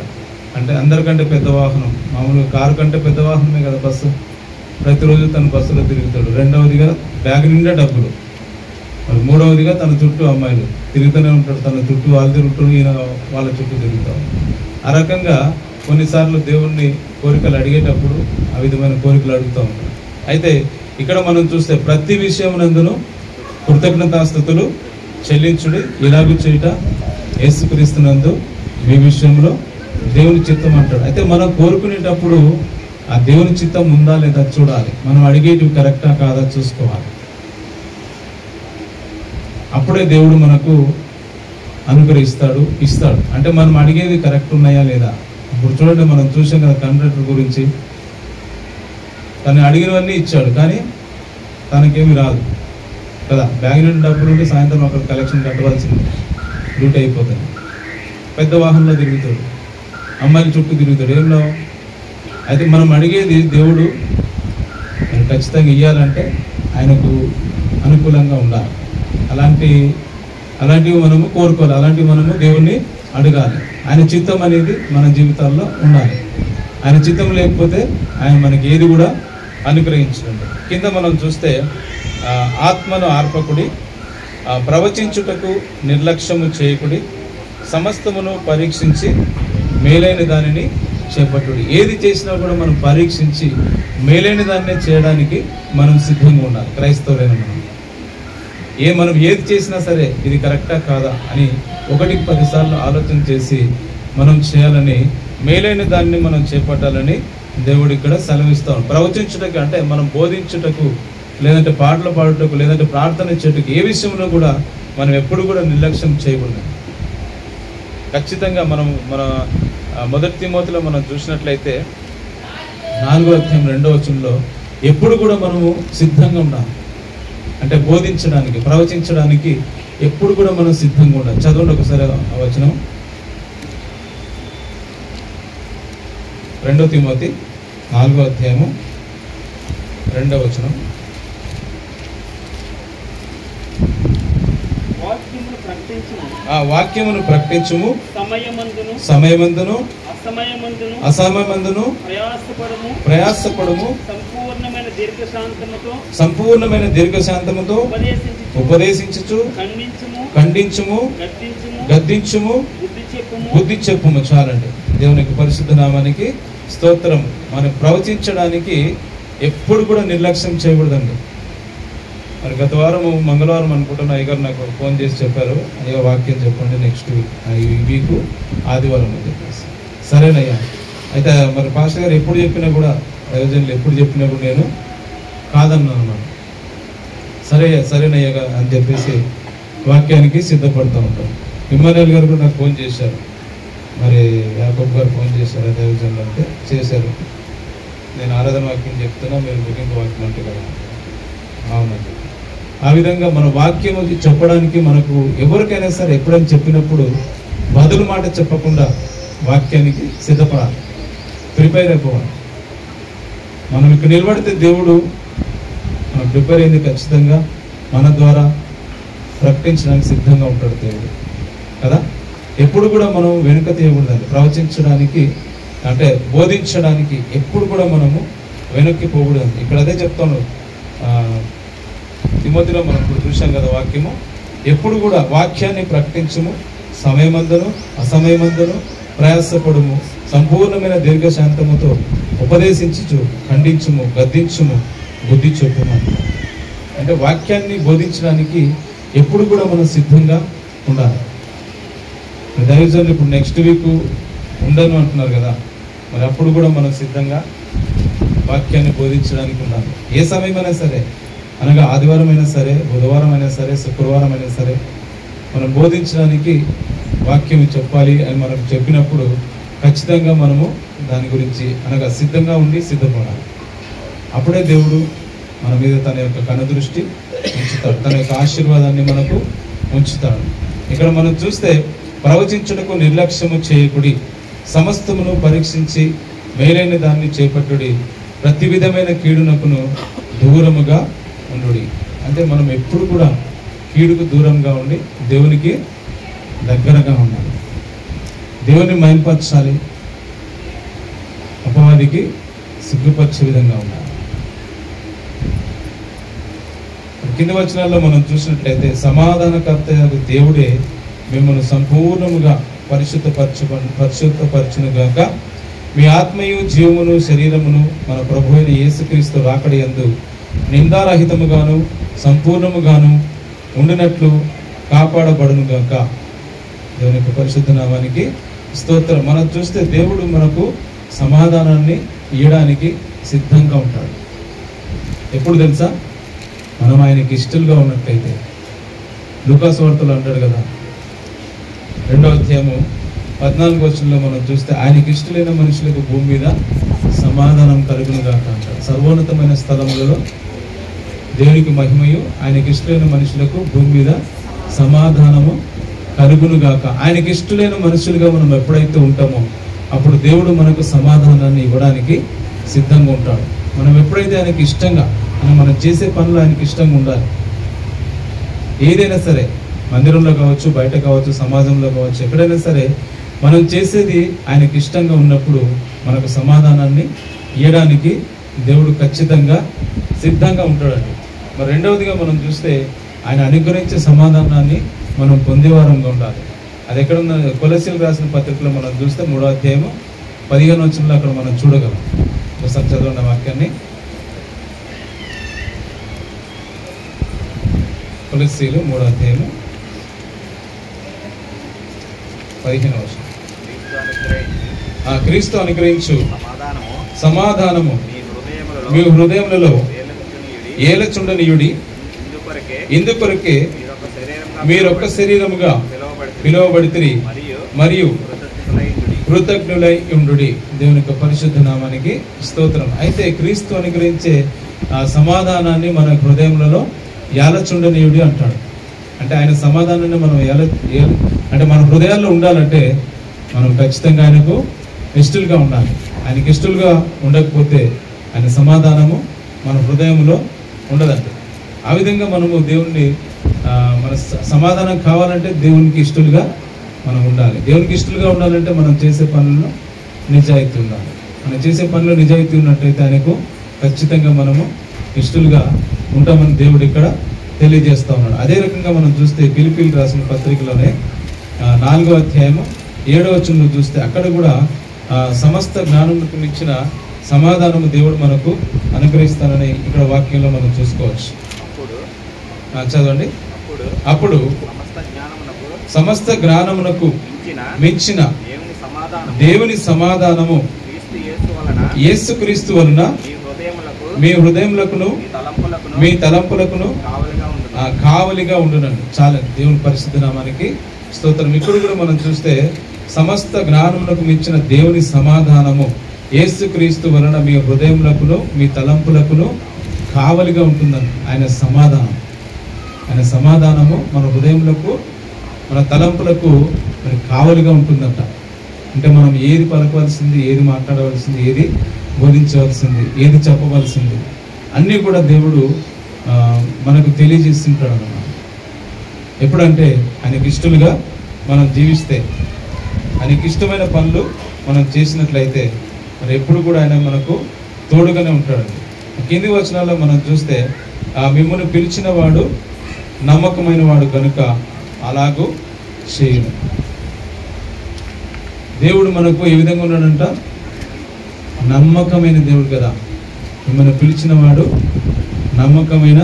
అంటే అందరికంటే పెద్ద వాహనం, మామూలుగా కారు కంటే పెద్ద వాహనమే కదా బస్సు. ప్రతిరోజు తన బస్సులో తిరుగుతాడు. రెండవదిగా బ్యాగ్ నిండా డబ్బులు. మరి మూడవదిగా తన చుట్టూ అమ్మాయిలు తిరుగుతూనే ఉంటాడు. తన చుట్టూ వాళ్ళు తిరుగుతాడు, ఈయన వాళ్ళ చుట్టూ తిరుగుతాడు. ఆ రకంగా కొన్నిసార్లు దేవుణ్ణి కోరికలు అడిగేటప్పుడు ఆ విధమైన కోరికలు అడుగుతూ ఉంటాడు. అయితే ఇక్కడ మనం చూస్తే ప్రతి విషయమునందును కృతజ్ఞతాస్తుతులు చెల్లించుడి, ఇలాగూ చేయుట యేసుక్రీస్తునందు మీ విషయంలో దేవుని చిత్తం అంటాడు. అయితే మనం కోరుకునేటప్పుడు ఆ దేవుని చిత్తం ఉందా లేదా చూడాలి. మనం అడిగేటివి కరెక్టా కాదా చూసుకోవాలి. అప్పుడే దేవుడు మనకు అనుగ్రహిస్తాడు, ఇస్తాడు. అంటే మనం అడిగేది కరెక్ట్ ఉన్నాయా లేదా. ఇప్పుడు చూడండి, మనం చూసాం కదా కండక్టర్ గురించి. తను అడిగినవన్నీ ఇచ్చాడు, కానీ తనకేమి రాదు కదా. బ్యాగ్ నుండి డబ్బులు ఉంటే సాయంత్రం అక్కడ కలెక్షన్ కట్టవలసింది, డ్యూటీ అయిపోతుంది. పెద్ద వాహనంలో తిరుగుతాడు, అమ్మాయిల చుట్టూ తిరుగుతాడు, ఏం లాభం. అయితే మనం అడిగేది దేవుడు ఖచ్చితంగా ఇవ్వాలంటే ఆయనకు అనుకూలంగా ఉండాలి. అలాంటివి మనము కోరుకోవాలి, అలాంటివి మనము దేవుణ్ణి అడగాలి. ఆయన చిత్తం అనేది మన జీవితాల్లో ఉండాలి. ఆయన చిత్తం లేకపోతే ఆయన మనకి ఏది కూడా అనుగ్రహించండి. కింద మనం చూస్తే ఆత్మను ఆర్పకుడి, ప్రవచించుటకు నిర్లక్ష్యము చేయకుడి, సమస్తమును పరీక్షించి మేలైన దానిని చేపట్టుడి. ఏది చేసినా కూడా మనం పరీక్షించి మేలైన దాన్నే చేయడానికి మనం సిద్ధంగా ఉండాలి. క్రైస్తవులైన మనం ఏది చేసినా సరే ఇది కరెక్టా కాదా అని 1-10 సార్లు ఆలోచన చేసి మనం చేయాలని, మేలైన దాన్ని మనం చేపట్టాలని దేవుడు ఇక్కడ సెలవిస్తాం. ప్రవచించుటకు అంటే మనం బోధించుటకు, లేదంటే పాటలు పాడుటకు, లేదంటే ప్రార్థన చేయటకు, ఏ విషయంలో కూడా మనం ఎప్పుడు కూడా నిర్లక్ష్యం చేయకూడదు. ఖచ్చితంగా మన మొదటి తిమోతిలో మనం చూసినట్లయితే 4వ అధ్యాయం 2వ వచనంలో ఎప్పుడు కూడా మనము సిద్ధంగా ఉండాలి. అంటే బోధించడానికి, ప్రవచించడానికి ఎప్పుడు కూడా మనం సిద్ధంగా ఉండాలి. చదవండి ఒకసారి ఆ వచనం. 2వ తిమోతి 4వ అధ్యాయము 2వ వచనం. వాక్యమును ప్రకటించుము, సమయమందును అసమయమందును ప్రయాసపడుము, సంపూర్ణమైన దీర్ఘశాంతముతో ఉపదేశించుచు ఖండించుము, గద్దించుము, బుద్ధి చెప్పుము. చాలండి. దేవునికి పరిశుద్ధ నామానికి స్తోత్రం. మనం ప్రవచించడానికి ఎప్పుడు కూడా నిర్లక్ష్యం చేయకూడదండి. మరి గత వారం మంగళవారం అనుకుంటున్న అయ్యగారు నాకు ఫోన్ చేసి చెప్పారు, అయ్యో వాక్యం చెప్పండి నెక్స్ట్ వీక్ ఆదివారం అని చెప్పేసి. సరేనయ్యా. అయితే మరి పాస్టర్ గారు ఎప్పుడు చెప్పినా కూడా, దైవజనులు ఎప్పుడు చెప్పినా కూడా నేను కాదన్నాను అన్నమాట. సరేనయ్యా అని చెప్పేసి వాక్యానికి సిద్ధపడుతూ ఉంటాం. ఇమ్మానుయేల్ గారు కూడా నాకు ఫోన్ చేశారు, మరి యాకోబ్ గారు ఫోన్ చేశారు, దైవజనులు అంటే చేశారు. నేను ఆరాధన వాక్యం చెప్తున్నా, మీరు ముగింపు వాక్యం అంటే కదా. అవునండి. ఆ విధంగా మన వాక్యం చెప్పడానికి మనకు ఎవరికైనా సరే ఎప్పుడైనా చెప్పినప్పుడు బదులు మాట చెప్పకుండా వాక్యానికి సిద్ధపడాలి, ప్రిపేర్ అయిపోవాలి. మనం ఇక్కడ నిలబడితే దేవుడు మనం ప్రిపేర్ అయింది ఖచ్చితంగా మన ద్వారా ప్రకటించడానికి సిద్ధంగా ఉంటాడు దేవుడు కదా. ఎప్పుడు కూడా మనం వెనుక తీయకూడదండి. ప్రవచించడానికి అంటే బోధించడానికి ఎప్పుడు కూడా మనము వెనక్కి పోకూడదు. ఇక్కడ అదే చెప్తాను. తిమోతిలో మనం ఇప్పుడు చూసాం కదా వాక్యము. ఎప్పుడు కూడా వాక్యాన్ని ప్రకటించుము, సమయమందును అసమయమందును ప్రయాసపడుము, సంపూర్ణమైన దీర్ఘశాంతముతో ఉపదేశించుచు ఖండించుము, గద్దించుము, బుద్ధి చెప్పుమని. అంటే వాక్యాన్ని బోధించడానికి ఎప్పుడు కూడా మనం సిద్ధంగా ఉండాలి. దైవజనులు ఇప్పుడు నెక్స్ట్ వీక్ ఉండను అంటున్నారు కదా, మరి అప్పుడు కూడా మనం సిద్ధంగా వాక్యాన్ని బోధించడానికి ఉండాలి. ఏ సమయమైనా సరే, అనగా ఆదివారం అయినా సరే, బుధవారం అయినా సరే, శుక్రవారం అయినా సరే, మనం బోధించడానికి వాక్యం చెప్పాలి అని మనకు చెప్పినప్పుడు ఖచ్చితంగా మనము దాని గురించి అనగా సిద్ధంగా ఉండి సిద్ధపడాలి. అప్పుడే దేవుడు మన మీద తన యొక్క కనుదృష్టి ఉంచుతాడు, తన యొక్క ఆశీర్వాదాన్ని మనకు ఉంచుతాడు. ఇక్కడ మనం చూస్తే ప్రవచించుటకు నిర్లక్ష్యము చేయకుడి, సమస్తమును పరీక్షించి మేలైన దాన్ని చేపట్టుడి, ప్రతి విధమైన కీడునకును దూరముగా ఉండుడి. అంటే మనం ఎప్పుడు కూడా కీడుకు దూరంగా ఉండి దేవునికి దగ్గరగా ఉండాలి, దేవుని మైంపరచాలి, అపవాదికి సిగ్గుపరిచే విధంగా ఉండాలి. కింది వచనాల్లో చూసినట్లయితే సమాధానకర్త దేవుడే మిమ్మల్ని సంపూర్ణముగా పరిశుద్ధపరచును గాక, మీ ఆత్మయు జీవమును శరీరమును మన ప్రభు అయిన యేసుక్రీస్తు రాకడి యందు నిందారహితముగాను సంపూర్ణముగాను ఉండినట్లు కాపాడబడును గాక. దేవుని యొక్క పరిశుద్ధ నామానికి స్తోత్రం. మనం చూస్తే దేవుడు మనకు సమాధానాన్ని ఇవ్వడానికి సిద్ధంగా ఉంటాడు. ఎప్పుడు తెలుసా? మనం ఆయనకి ఇష్టలుగా ఉన్నట్లయితే. లూకాసు వార్తలో అంటాడు కదా, 2వ అధ్యాయము 14వ వచనంలో మనం చూస్తే ఆయనకి ఇష్టలైన మనుషులకు భూమి మీద సమాధానం కలుగును గాక అంటాడు. సర్వోన్నతమైన స్థలములలో దేవునికి మహిమయు, ఆయనకి ఇష్టలైన మనుషులకు భూమి మీద సమాధానము కలుగును గాక. ఆయనకి ఇష్టలైన మనుషులుగా మనం ఎప్పుడైతే ఉంటామో అప్పుడు దేవుడు మనకు సమాధానాన్ని ఇవ్వడానికి సిద్ధంగా ఉంటాడు. మనం ఎప్పుడైతే ఆయనకి ఇష్టంగా, మనం చేసే పనులు ఆయనకి ఇష్టంగా ఉండాలి. ఏదైనా సరే, మందిరంలో కావచ్చు, బయట కావచ్చు, సమాజంలో కావచ్చు, ఎక్కడైనా సరే మనం చేసేది ఆయనకి ఇష్టంగా ఉన్నప్పుడు మనకు సమాధానాన్ని ఇవ్వడానికి దేవుడు ఖచ్చితంగా సిద్ధంగా ఉంటాడండి. మరి రెండవదిగా మనం చూస్తే ఆయన అనుగ్రహించే సమాధానాన్ని మనం పొందేవారంగా ఉండాలి. అది ఎక్కడున్న కొలసీలు రాసిన పత్రికలో మనం చూస్తే 3వ అధ్యాయము 15వ వచనంలో అక్కడ మనం చూడగలం. ఒకసారి చదవండి వాక్యాన్ని. కొలసీలు 3వ అధ్యాయము 15వ వచనం. క్రీస్తు అనుగ్రహించు సమాధానము మీ హృదయములలో ఏలచుండనీయుడి, ఇందుకొరకే మీరొక్క శరీరముగా పిలువబడితిరి మరియు కృతజ్ఞులై ఉండుడి. దేవుని యొక్క పరిశుద్ధ నామానికి స్తోత్రం. అయితే క్రీస్తు అనుగ్రహించే ఆ సమాధానాన్ని మన హృదయములలో ఏలచుండనీయుడి అంటాడు. అంటే ఆయన సమాధానాన్ని మనం అంటే మన హృదయాల్లో ఉండాలంటే మనం ఖచ్చితంగా ఆయనకు ఇష్టలుగా ఉండాలి. ఆయనకి ఇష్టలుగా ఉండకపోతే ఆయన సమాధానము మన హృదయంలో ఉండదండి. ఆ విధంగా మనము దేవుణ్ణి మన సమాధానం కావాలంటే దేవునికి ఇష్టలుగా మనం ఉండాలి. దేవునికి ఇష్టలుగా ఉండాలంటే మనం చేసే పనుల్లో నిజాయితీ ఉండాలి. మనం చేసే పనిలో నిజాయితీ ఉన్నట్టయితే ఆయనకు ఖచ్చితంగా మనము ఇష్టలుగా ఉంటామని దేవుడు ఇక్కడ తెలియజేస్తా ఉన్నాడు. అదే రకంగా మనం చూస్తే ఫిలిప్పీయులకు రాసిన పత్రికలోనే 4వ అధ్యాయము 7వ వచనంలో చూస్తే అక్కడ కూడా సమస్త జ్ఞానముకు మించిన సమాధానము దేవుడు మనకు అనుగ్రహిస్తానని ఇక్కడ వాక్యంలో మనం చూసుకోవచ్చు. చదవండి. అప్పుడు సమస్త జ్ఞానమునకు మించిన దేవుని సమాధానము యేసుక్రీస్తు వలన మీ హృదయములకును మీ తలంపులకును కావలిగా ఉండునండి. చాలా దేవుని పరిశుద్ధ నామానికి స్తోత్రం. ఇక్కడ కూడా మనం చూస్తే సమస్త జ్ఞానమునకు మించిన దేవుని సమాధానము యేసుక్రీస్తు వలన మీ హృదయములకును మీ తలంపులకును కావలిగా ఉంటుందండి. ఆయన సమాధానము మన హృదయములకు మన తలంపులకు కావలిగా ఉంటుందంట. అంటే మనం ఏది పలకవలసింది, ఏది మాట్లాడవలసింది, ఏది బోధించవలసింది, ఏది చెప్పవలసింది అన్నీ కూడా దేవుడు మనకు తెలియజేస్తుంటాడు అన్నమాట. ఎప్పుడంటే ఆయనకి ఇష్టలుగా మనం జీవిస్తే, ఆయనకి ఇష్టమైన పనులు మనం చేసినట్లయితే మరి ఎప్పుడు కూడా ఆయన మనకు తోడుగానే ఉంటాడండి. కింది వచనాల్లో మనం చూస్తే మిమ్మల్ని పిలిచిన వాడు నమ్మకమైన వాడు కనుక అలాగూ చేయను. దేవుడు మనకు ఏ విధంగా ఉన్నాడంట? నమ్మకమైన దేవుడు కదా. మిమ్మల్ని పిలిచిన వాడు నమ్మకమైన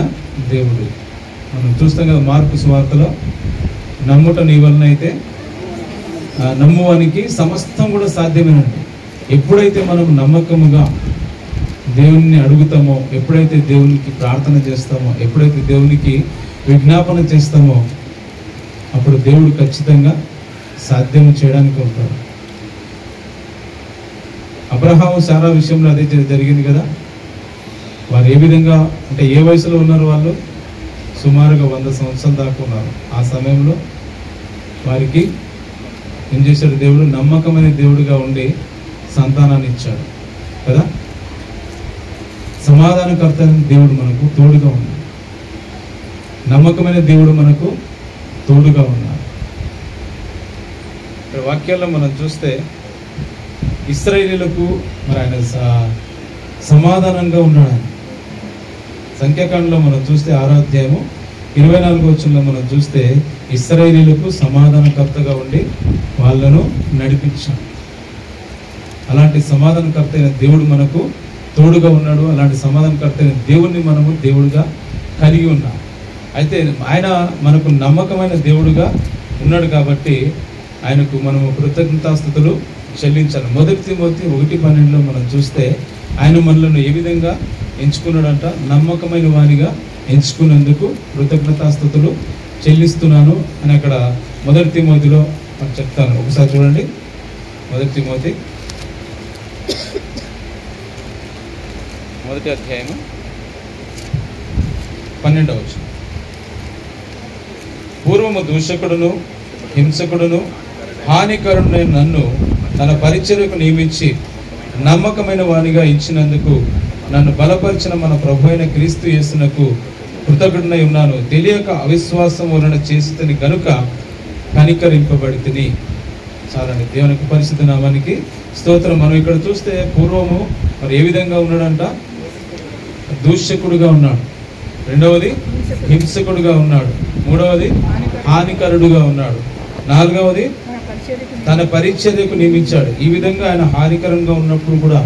దేవుడు. మనం చూస్తాం కదా మార్కు సువార్తలో, నమ్ముట నీ వలన అయితే నమ్మువానికి సమస్తం కూడా సాధ్యమేనండి. ఎప్పుడైతే మనం నమ్మకముగా దేవుణ్ణి అడుగుతామో, ఎప్పుడైతే దేవునికి ప్రార్థన చేస్తామో, ఎప్పుడైతే దేవునికి విజ్ఞాపన చేస్తామో, అప్పుడు దేవుడు ఖచ్చితంగా సాధ్యం చేయడానికి ఉంటాడు. అబ్రహాము శారా విషయంలో అదే జరిగింది కదా. వారు ఏ విధంగా అంటే ఏ వయసులో ఉన్నారు? వాళ్ళు సుమారుగా 100 సంవత్సరాల దాకా ఉన్నారు. ఆ సమయంలో వారికి ఏం చేశాడు? దేవుడు నమ్మకమైన దేవుడిగా ఉండి సంతానాన్ని ఇచ్చాడు కదా. సమాధానకర్త దేవుడు మనకు తోడుగా ఉన్నాడు. నమ్మకమైన దేవుడు మనకు తోడుగా ఉన్నాడు. ఇక్కడ వాక్యాల్లో మనం చూస్తే ఇశ్రాయేలీయులకు మరి ఆయన సమాధానంగా ఉన్నాడు. సంఖ్యాకాండంలో మనం చూస్తే 6వ అధ్యాయము 24వ వచనంలో మనం చూస్తే ఇశ్రాయేలీయులకు సమాధానకర్తగా ఉండి వాళ్ళను నడిపించాడు. అలాంటి సమాధానకర్త అయిన దేవుడు మనకు తోడుగా ఉన్నాడు. అలాంటి సమాధానకర్త అయిన దేవుడిని మనము దేవుడిగా కలిగి ఉన్నాం. అయితే ఆయన మనకు నమ్మకమైన దేవుడుగా ఉన్నాడు కాబట్టి ఆయనకు మనము కృతజ్ఞతాస్తుతులు చెల్లించాలి. 1 తిమోతి 1:12లో మనం చూస్తే ఆయన మనలను ఏ విధంగా ఎంచుకున్నాడంట? నమ్మకమైన వానిగా ఎంచుకున్నందుకు కృతజ్ఞతాస్తుతులు చెల్లిస్తున్నాను అని అక్కడ 1 తిమోతిలో మనం చెప్తాను. ఒకసారి చూడండి. 1 తిమోతి 1వ అధ్యాయము 12వ వచనం. పూర్వము దూషకుడును హింసకుడును హానికరుడైన నన్ను తన పరిచర్యకు నియమించి నమ్మకమైన వానిగా ఇచ్చినందుకు నన్ను బలపరిచిన మన ప్రభు అయిన క్రీస్తు యేసునకు కృతజ్ఞుడై ఉన్నాను. తెలియక అవిశ్వాసం వలన చేసితిని గనుక కనికరింపబడితిని. చాలండి. దేవునికి పరిశుద్ధ నామానికి స్తోత్రం. మనం ఇక్కడ చూస్తే పూర్వము మరి ఏ విధంగా ఉన్నాడంట? దూషకుడుగా ఉన్నాడు. రెండవది హింసకుడుగా ఉన్నాడు. మూడవది హానికరుడుగా ఉన్నాడు. నాలుగవది తన పరిచర్యకు నియమించాడు. ఈ విధంగా ఆయన హానికరంగా ఉన్నప్పుడు కూడా,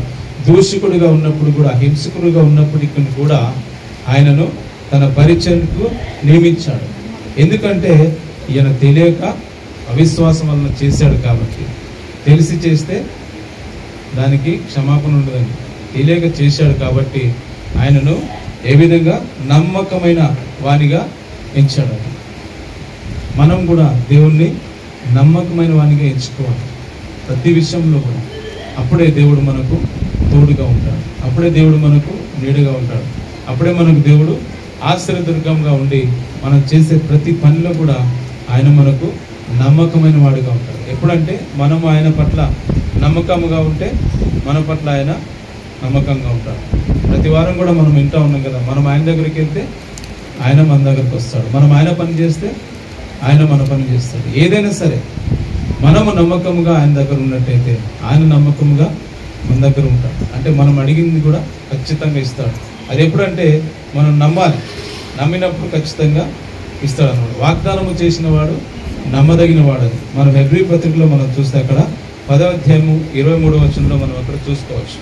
దూషకుడుగా ఉన్నప్పుడు కూడా, హింసకుడుగా ఉన్నప్పటికీ కూడా ఆయనను తన పరిచర్యకు నియమించాడు. ఎందుకంటే ఈయన తెలియక అవిశ్వాసం వలన చేశాడు కాబట్టి. తెలిసి చేస్తే దానికి క్షమాపణ ఉండదండి. తెలియక చేశాడు కాబట్టి ఆయనను ఏ విధంగా నమ్మకమైన వానిగా ఎంచాడు. మనం కూడా దేవుణ్ణి నమ్మకమైన వానిగా ఎంచుకోవాలి ప్రతి విషయంలో కూడా. అప్పుడే దేవుడు మనకు తోడుగా ఉంటాడు. అప్పుడే దేవుడు మనకు నీడుగా ఉంటాడు. అప్పుడే మనకు దేవుడు ఆశ్రయదుర్గంగా ఉండి మనం చేసే ప్రతి పనిలో కూడా ఆయన మనకు నమ్మకమైన వాడిగా ఉంటాడు. ఎప్పుడంటే మనము ఆయన పట్ల నమ్మకంగా ఉంటే మన పట్ల ఆయన నమ్మకంగా ఉంటాడు. ప్రతి వారం కూడా మనం వింటూ ఉన్నాం కదా, మనం ఆయన దగ్గరికి వెళ్తే ఆయన మన దగ్గరికి వస్తాడు. మనం ఆయన పని చేస్తే ఆయన మన పని చేస్తాడు. ఏదైనా సరే మనము నమ్మకంగా ఆయన దగ్గర ఉన్నట్టయితే ఆయన నమ్మకంగా మన దగ్గర ఉంటాడు. అంటే మనం అడిగింది కూడా ఖచ్చితంగా ఇస్తాడు. అది ఎప్పుడంటే మనం నమ్మాలి. నమ్మినప్పుడు ఖచ్చితంగా ఇస్తాడు అన్నమాట. వాగ్దానము చేసిన వాడు నమ్మదగిన వాడని మనం హెబ్రీ పత్రికలో మనం చూస్తే అక్కడ 10వ అధ్యాయము 23వ వచనంలో మనం అక్కడ చూసుకోవచ్చు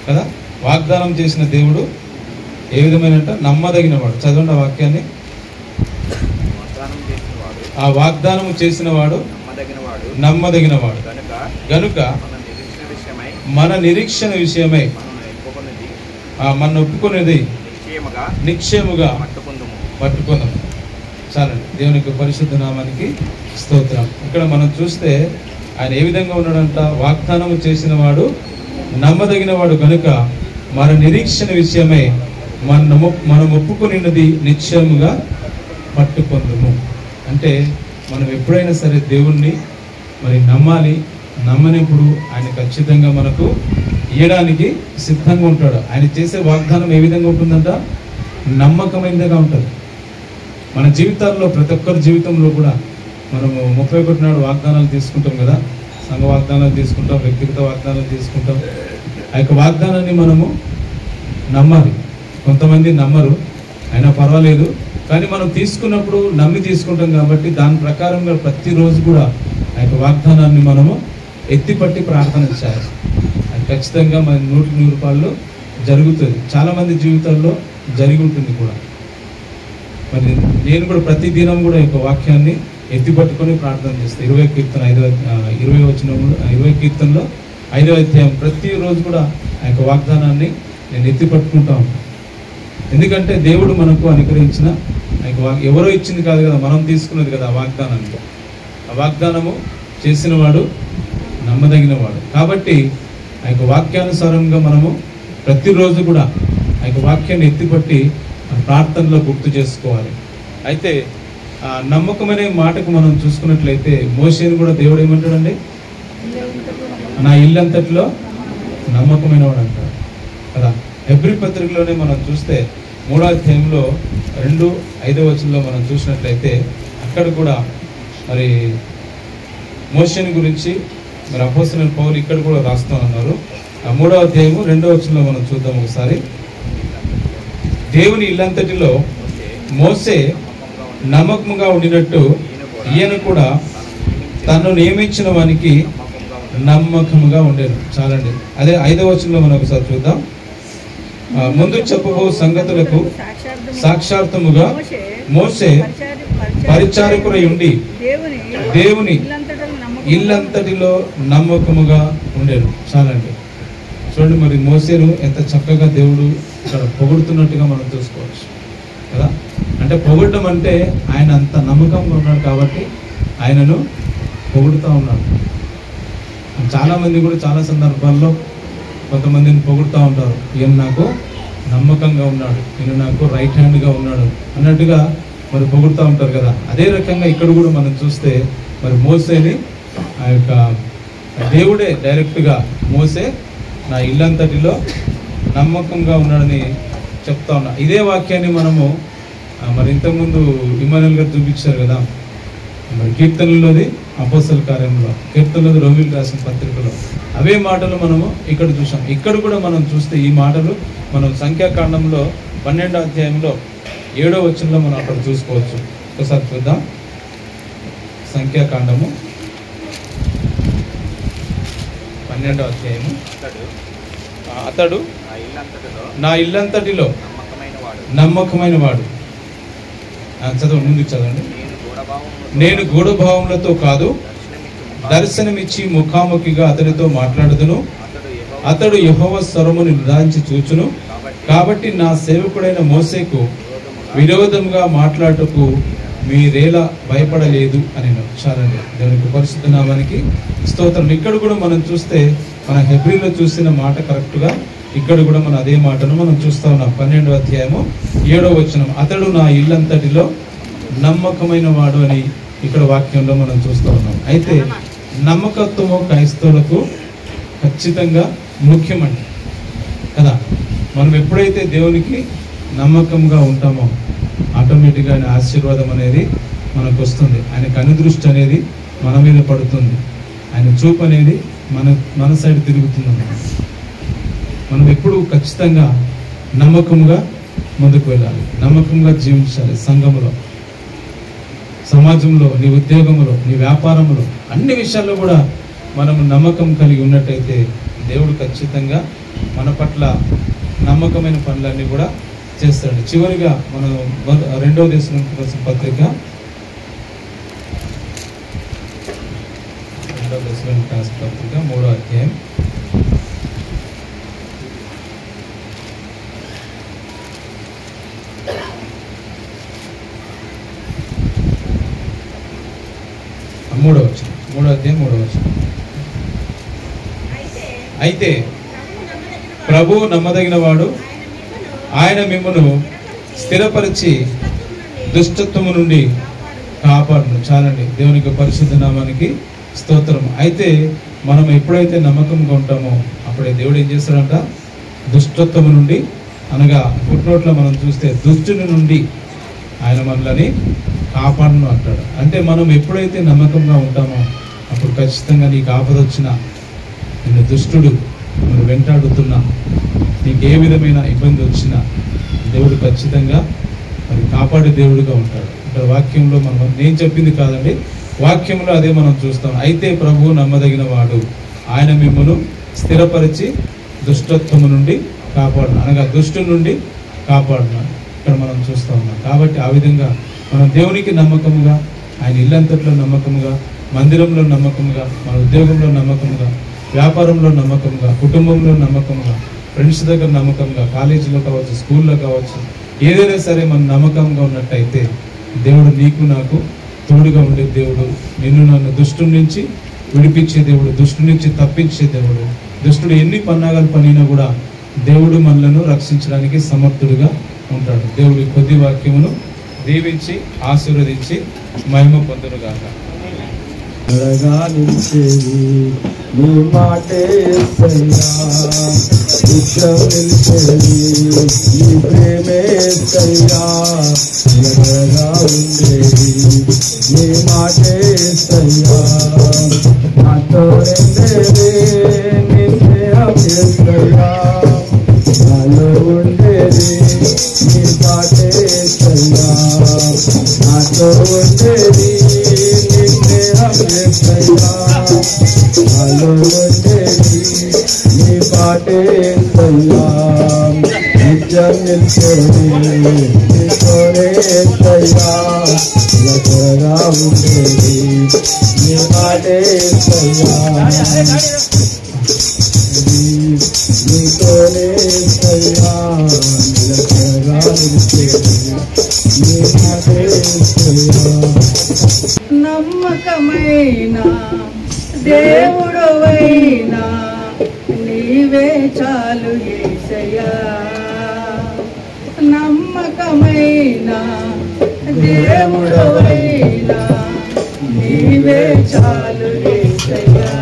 కదా. వాగ్దానం చేసిన దేవుడు ఏ విధమైన నమ్మదగిన వాడు. చదవండి ఆ వాక్యాన్ని. ఆ వాగ్దానము చేసిన వాడు నమ్మదగిన వాడు గనుక మన నిరీక్షణ విషయమై మన ఒప్పుకునేది నిశ్చయముగా పట్టుకుందాం. చాలండి. దేవునికి పరిశుద్ధ నామానికి స్తోత్రం. ఇక్కడ మనం చూస్తే ఆయన ఏ విధంగా ఉన్నాడంట? వాగ్దానము చేసిన వాడు నమ్మదగిన వాడు కనుక మన నిరీక్షణ విషయమై మనం ఒప్పుకునేది నిశ్చయముగా పట్టుకుందాము. అంటే మనం ఎప్పుడైనా సరే దేవుణ్ణి మరి నమ్మాలి. నమ్మనిప్పుడు ఆయన ఖచ్చితంగా మనకు ఇవ్వడానికి సిద్ధంగా ఉంటాడు. ఆయన చేసే వాగ్దానం ఏ విధంగా ఉంటుందంట? నమ్మకమైనదిగా ఉంటుంది. మన జీవితాల్లో ప్రతి ఒక్కరి జీవితంలో కూడా మనము 31 నాడు వాగ్దానాలు తీసుకుంటాం కదా. సంఘ వాగ్దానాలు తీసుకుంటాం, వ్యక్తిగత వాగ్దానాలు తీసుకుంటాం. ఆ యొక్క వాగ్దానాన్ని మనము నమ్మాలి. కొంతమంది నమ్మరు, అయినా పర్వాలేదు, కానీ మనం తీసుకున్నప్పుడు నమ్మి తీసుకుంటాం కాబట్టి దాని ప్రకారంగా ప్రతిరోజు కూడా ఆ యొక్క వాగ్దానాన్ని మనము ఎత్తిపట్టి ప్రార్థన చేయాలి. అది ఖచ్చితంగా మన 100% జరుగుతుంది. చాలామంది జీవితాల్లో జరిగి ఉంటుంది కూడా. మరి నేను కూడా ప్రతి దినం కూడా ఈ యొక్క వాక్యాన్ని ఎత్తిపట్టుకొని ప్రార్థన చేస్తాను. 20 కీర్తనలో 5వ అధ్యాయం ప్రతిరోజు కూడా ఆ యొక్క వాగ్దానాన్ని నేను ఎత్తిపట్టుకుంటా ఉంటాను. ఎందుకంటే దేవుడు మనకు అనుగ్రహించిన ఆ యొక్క ఎవరో ఇచ్చింది కాదు కదా, మనం తీసుకున్నది కదా ఆ వాగ్దానాన్ని. ఆ వాగ్దానము చేసిన వాడు నమ్మదగిన వాడు. కాబట్టి ఆ యొక్క వాక్యానుసారంగా మనము ప్రతిరోజు కూడా ఆ యొక్క వాక్యాన్ని ఎత్తిపట్టి ప్రార్థనలో గుర్తు చేసుకోవాలి. అయితే ఆ నమ్మకమనే మాటకు మనం చూసుకున్నట్లయితే మోషేని కూడా దేవుడు ఏమంటాడండి? నా ఇల్లంతటిలో నమ్మకమైన వాడు అంటాడు కదా. హెబ్రీ పత్రికలోనే మనం చూస్తే 3వ అధ్యాయంలో 2:5 వచనంలో మనం చూసినట్లయితే అక్కడ కూడా మరి మోషేని గురించి మరి అపోస్తలుడైన పౌలు ఇక్కడ కూడా రాస్తా ఉన్నారు. ఆ 3వ అధ్యాయము 2వ వచనంలో మనం చూద్దాం ఒకసారి. దేవుని ఇల్లంతటిలో మోసే నమ్మకముగా ఉండినట్టు ఈయన కూడా తను నియమించిన వానికి నమ్మకముగా ఉండేది. చాలండి. అదే 5వ వచనంలో మనం ఒకసారి చూద్దాం. ముందు చెప్పబో సంగతులకు సాక్షార్థముగా మోసే పరిచారకుడై ఉండి దేవుని ఇల్లంతటిలో నమ్మకముగా ఉండేది. చాలండి. చూడండి, మరి మోసేను ఎంత చక్కగా దేవుడు ఇక్కడ పొగుడుతున్నట్టుగా మనం చూసుకోవచ్చు కదా. అంటే పొగడడం అంటే ఆయన అంత నమ్మకంగా ఉన్నాడు కాబట్టి ఆయనను పొగుడుతూ ఉన్నాడు. చాలామంది కూడా చాలా సందర్భాల్లో కొంతమందిని పొగుడుతూ ఉంటారు. ఈయన నాకు నమ్మకంగా ఉన్నాడు, ఈయన నాకు రైట్ హ్యాండ్గా ఉన్నాడు అన్నట్టుగా మరి పొగుడుతూ ఉంటారు కదా. అదే రకంగా ఇక్కడ కూడా మనం చూస్తే మరి మోసేని ఆ యొక్క దేవుడే డైరెక్ట్గా మోసే నా ఇల్లంతటిలో నమ్మకంగా ఉన్నాడని చెప్తా ఉన్నా. ఇదే వాక్యాన్ని మనము మరి ఇంతకుముందు ఇమానుయేల్ గారు చూపించారు కదా, మరి కీర్తనలోది అపోస్తల కార్యంలో, కీర్తనలోది రోమిలకు రాసిన పత్రికలో అవే మాటలు మనము ఇక్కడ చూసాం. ఇక్కడ కూడా మనం చూస్తే ఈ మాటలు మనం సంఖ్యాకాండంలో 12వ అధ్యాయంలో 7వ వచనంలో మనం అక్కడ చూసుకోవచ్చు. ఒకసారి చూద్దాం. సంఖ్యాకాండము 12వ అధ్యాయము. అతడు నా ఇల్లంతటిలో నమ్మకమైన వాడు. చదవండి, ముందుకు చదవండి. నేను గూఢభావములతో కాదు, దర్శనమిచ్చి ముఖాముఖిగా అతడితో మాట్లాడుదును. అతడు యెహోవా స్వరమును నిదానించి చూచును. కాబట్టి నా సేవకుడైన మోసేకు విరోధముగా మాట్లాడుటకు మీరేలా భయపడలేదు అని. చాలండి. దేవునికి పరిశుద్ధ నామానికి స్తోత్రం. ఇక్కడ కూడా మనం చూస్తే మన హెబ్రీలో చూసిన మాట కరెక్ట్గా ఇక్కడ కూడా మనం అదే మాటను మనం చూస్తా ఉన్నాం. 12వ అధ్యాయము 7వ వచనం. అతడు నా ఇల్లంతటిలో నమ్మకమైన వాడు అని ఇక్కడ వాక్యంలో మనం చూస్తూ ఉన్నాం. అయితే నమ్మకత్వము క్రైస్తవులకు ఖచ్చితంగా ముఖ్యమండి కదా. మనం ఎప్పుడైతే దేవునికి నమ్మకంగా ఉంటామో ఆటోమేటిక్గా ఆయన ఆశీర్వాదం అనేది మనకు వస్తుంది. ఆయన కనుదృష్టి అనేది మన మీద పడుతుంది. ఆయన చూపు అనేది మన సైడ్ తిరుగుతుంది. మనం ఎప్పుడు ఖచ్చితంగా నమ్మకంగా ముందుకు వెళ్ళాలి, నమ్మకంగా జీవించాలి. సంఘంలో, సమాజంలో, నీ ఉద్యోగంలో, నీ వ్యాపారంలో, అన్ని విషయాల్లో కూడా మనం నమ్మకం కలిగి ఉన్నట్టయితే దేవుడు ఖచ్చితంగా మన పట్ల నమ్మకమైన పనులన్నీ కూడా చేస్తాడు. చివరిగా మనం 2వ దశలోనికెళ్ళిన పత్రిక 3వ అధ్యాయం 3వ వచనం. 3వ అధ్యాయం 3వ వచనం. అయితే ప్రభువు నమ్మదగిన వాడు, ఆయన మిమ్మును స్థిరపరిచి దుష్టత్వము నుండి కాపాడును. చాలండి. దేవునికి పరిశుద్ధ నామానికి స్తోత్రం. అయితే మనం ఎప్పుడైతే నమ్మకంగా ఉంటామో అప్పుడే దేవుడు ఏం చేస్తాడంట? దుష్టత్వము నుండి, అనగా ఫుట్నోట్లో మనం చూస్తే దుష్టుని నుండి ఆయన మనల్ని కాపాడును అంటాడు. అంటే మనం ఎప్పుడైతే నమ్మకంగా ఉంటామో అప్పుడు ఖచ్చితంగా నీకు ఆపద వచ్చినా, నిన్ను దుష్టుడు నువ్వు వెంటాడుతున్నా, నీకు ఏ విధమైన ఇబ్బంది వచ్చినా దేవుడు ఖచ్చితంగా మరి కాపాడే దేవుడుగా ఉంటాడు. ఇక్కడ వాక్యంలో మనం, నేను చెప్పింది కాదండి, వాక్యంలో అదే మనం చూస్తాం. అయితే ప్రభువు నమ్మదగిన వాడు, ఆయన మిమ్మల్ని స్థిరపరిచి దుష్టత్వము నుండి కాపాడును, అనగా దుష్టు నుండి కాపాడును ఇక్కడ మనం చూస్తూ ఉన్నాం. కాబట్టి ఆ విధంగా మనం దేవునికి నమ్మకముగా, ఆయన ఇల్లంతట్లో నమ్మకముగా, మందిరంలో నమ్మకముగా, మన ఉద్యోగంలో నమ్మకముగా, వ్యాపారంలో నమ్మకంగా, కుటుంబంలో నమ్మకంగా, ఫ్రెండ్స్ దగ్గర నమ్మకంగా, కాలేజీలో కావచ్చు, స్కూల్లో కావచ్చు, ఏదైనా సరే మనం నమ్మకంగా ఉన్నట్టయితే దేవుడు నీకు నాకు తోడుగా ఉండే దేవుడు, నిన్ను నన్ను దుష్టు నుంచి విడిపించే దేవుడు, దుష్టు నుంచి తప్పించే దేవుడు. దుష్టుడు ఎన్ని పన్నాగాలు పనినా కూడా దేవుడు మనలను రక్షించడానికి సమర్థుడుగా ఉంటాడు. దేవుడి కొద్ది వాక్యమును దీవించి ఆశీర్వదించి మహిమ పొందునుగాక. త్వరగా నిలిచేది నీ మాటే యేసయ్యా, నిత్యం నిలిచేది నీ ప్రేమే యేసయ్యా, త్వరగా ఉండేది నీ మాటే యేసయ్యా, నాతో ఉండేది నీ స్నేహం యేసయ్యా, నాలో ఉండేది నీ మాటే యేసయ్యా, నాతో ఉండేది నీ స్నేహం యేసయ్యా, నాలో ఉండేది నీ పాటే యేసయ్యా, నిత్యం నిలిచేది నీతోనే యేసయ్యా, త్వరగా ఉండేది నీ పాటే యేసయ్యా, నీతోనే యేసయ్యా, త్వరగా నిలిచేది నీ పాటే యేసయ్యా. నమ్మకమైన దేవుడవైనా నీవే చాలు యేసయ్యా, నమ్మకమైన దేవుడవైనా నీవే చాలు యేసయ్యా,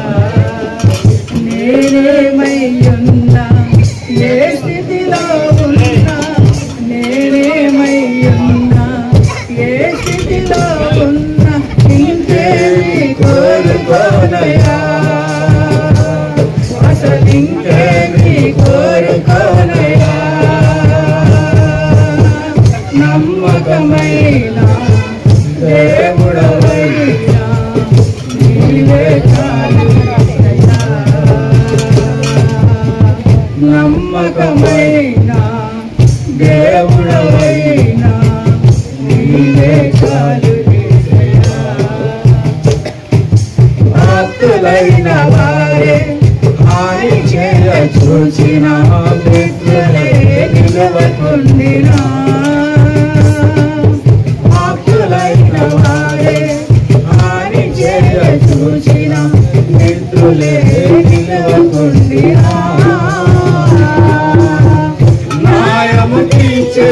నేనేమై ఉన్నా ఏ స్థితిలో ఉన్నా, నేనేమై ఉన్నా ఏ స్థితిలో ఉన్నా, ఇంకేమి కోరుకోనయా, అసలు ఇంకేమి కోరుకోనయా, నమ్మకమైన దేవుడవైనా నీవే చాలు యేసయ్యా, నమ్మకమైన దేవుడవైనా నీవే చాలు యేసయ్యా, భక్తులైన వారే హాని చేయ చూచిన మిత్రులే నిలవకుండినా, భక్తులైన వారే హాని చేయ చూచిన మిత్రులే నిలవకుండినా, న్యాయము తీర్చే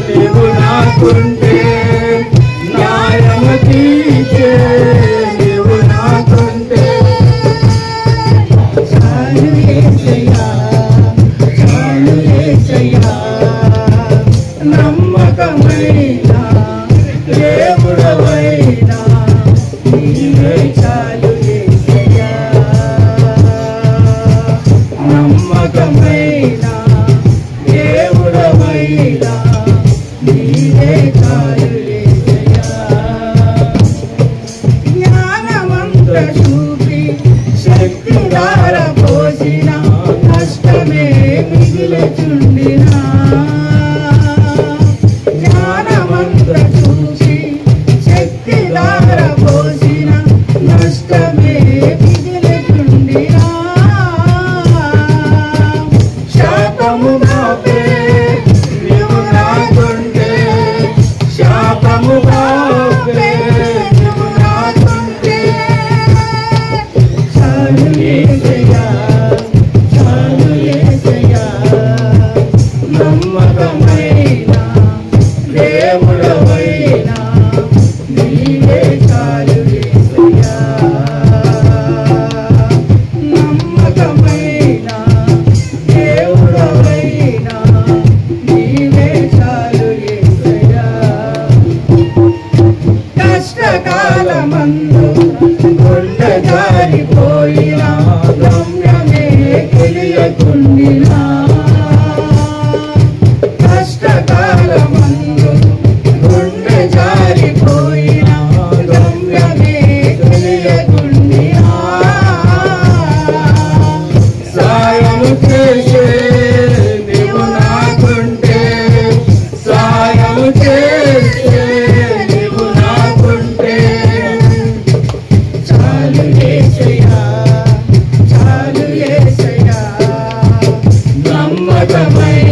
నీవు నాకుంటే, న్యాయము తీర్చే నీవు నాకుంటే, చాలు యేసయ్యా, చాలు యేసయ్యా, నమ్మకమైన దేవుడవైనా నీవే చాలు యేసయ్యా, నమ్మకమైన దేవుడవైనా నీవే చాలు యేసయ్యా, జ్ఞానమంత చూపి శక్తి ధార పోసిన కష్టమే మిగిలచుండినా, జ్ఞానమంత చూపి శక్తి ధార పోసిన నష్టమే మిగిలచుండినా, శాపము మాపే నీవు నాకుంటే, శాపము మాపే నీవు నాకుంటే, చాలు యేసయ్యా, చాలు యేసయ్యా, నమ్మకమైన దేవుడవైనా నీవే చాలు యేసయ్యా, నమ్మకమైన దేవుడవైనా నీవే చాలు యేసయ్యా, కష్టకాలమందు గుండె జారిపోయినా గమ్యమే తెలియకుండినా, నమ్మకమైన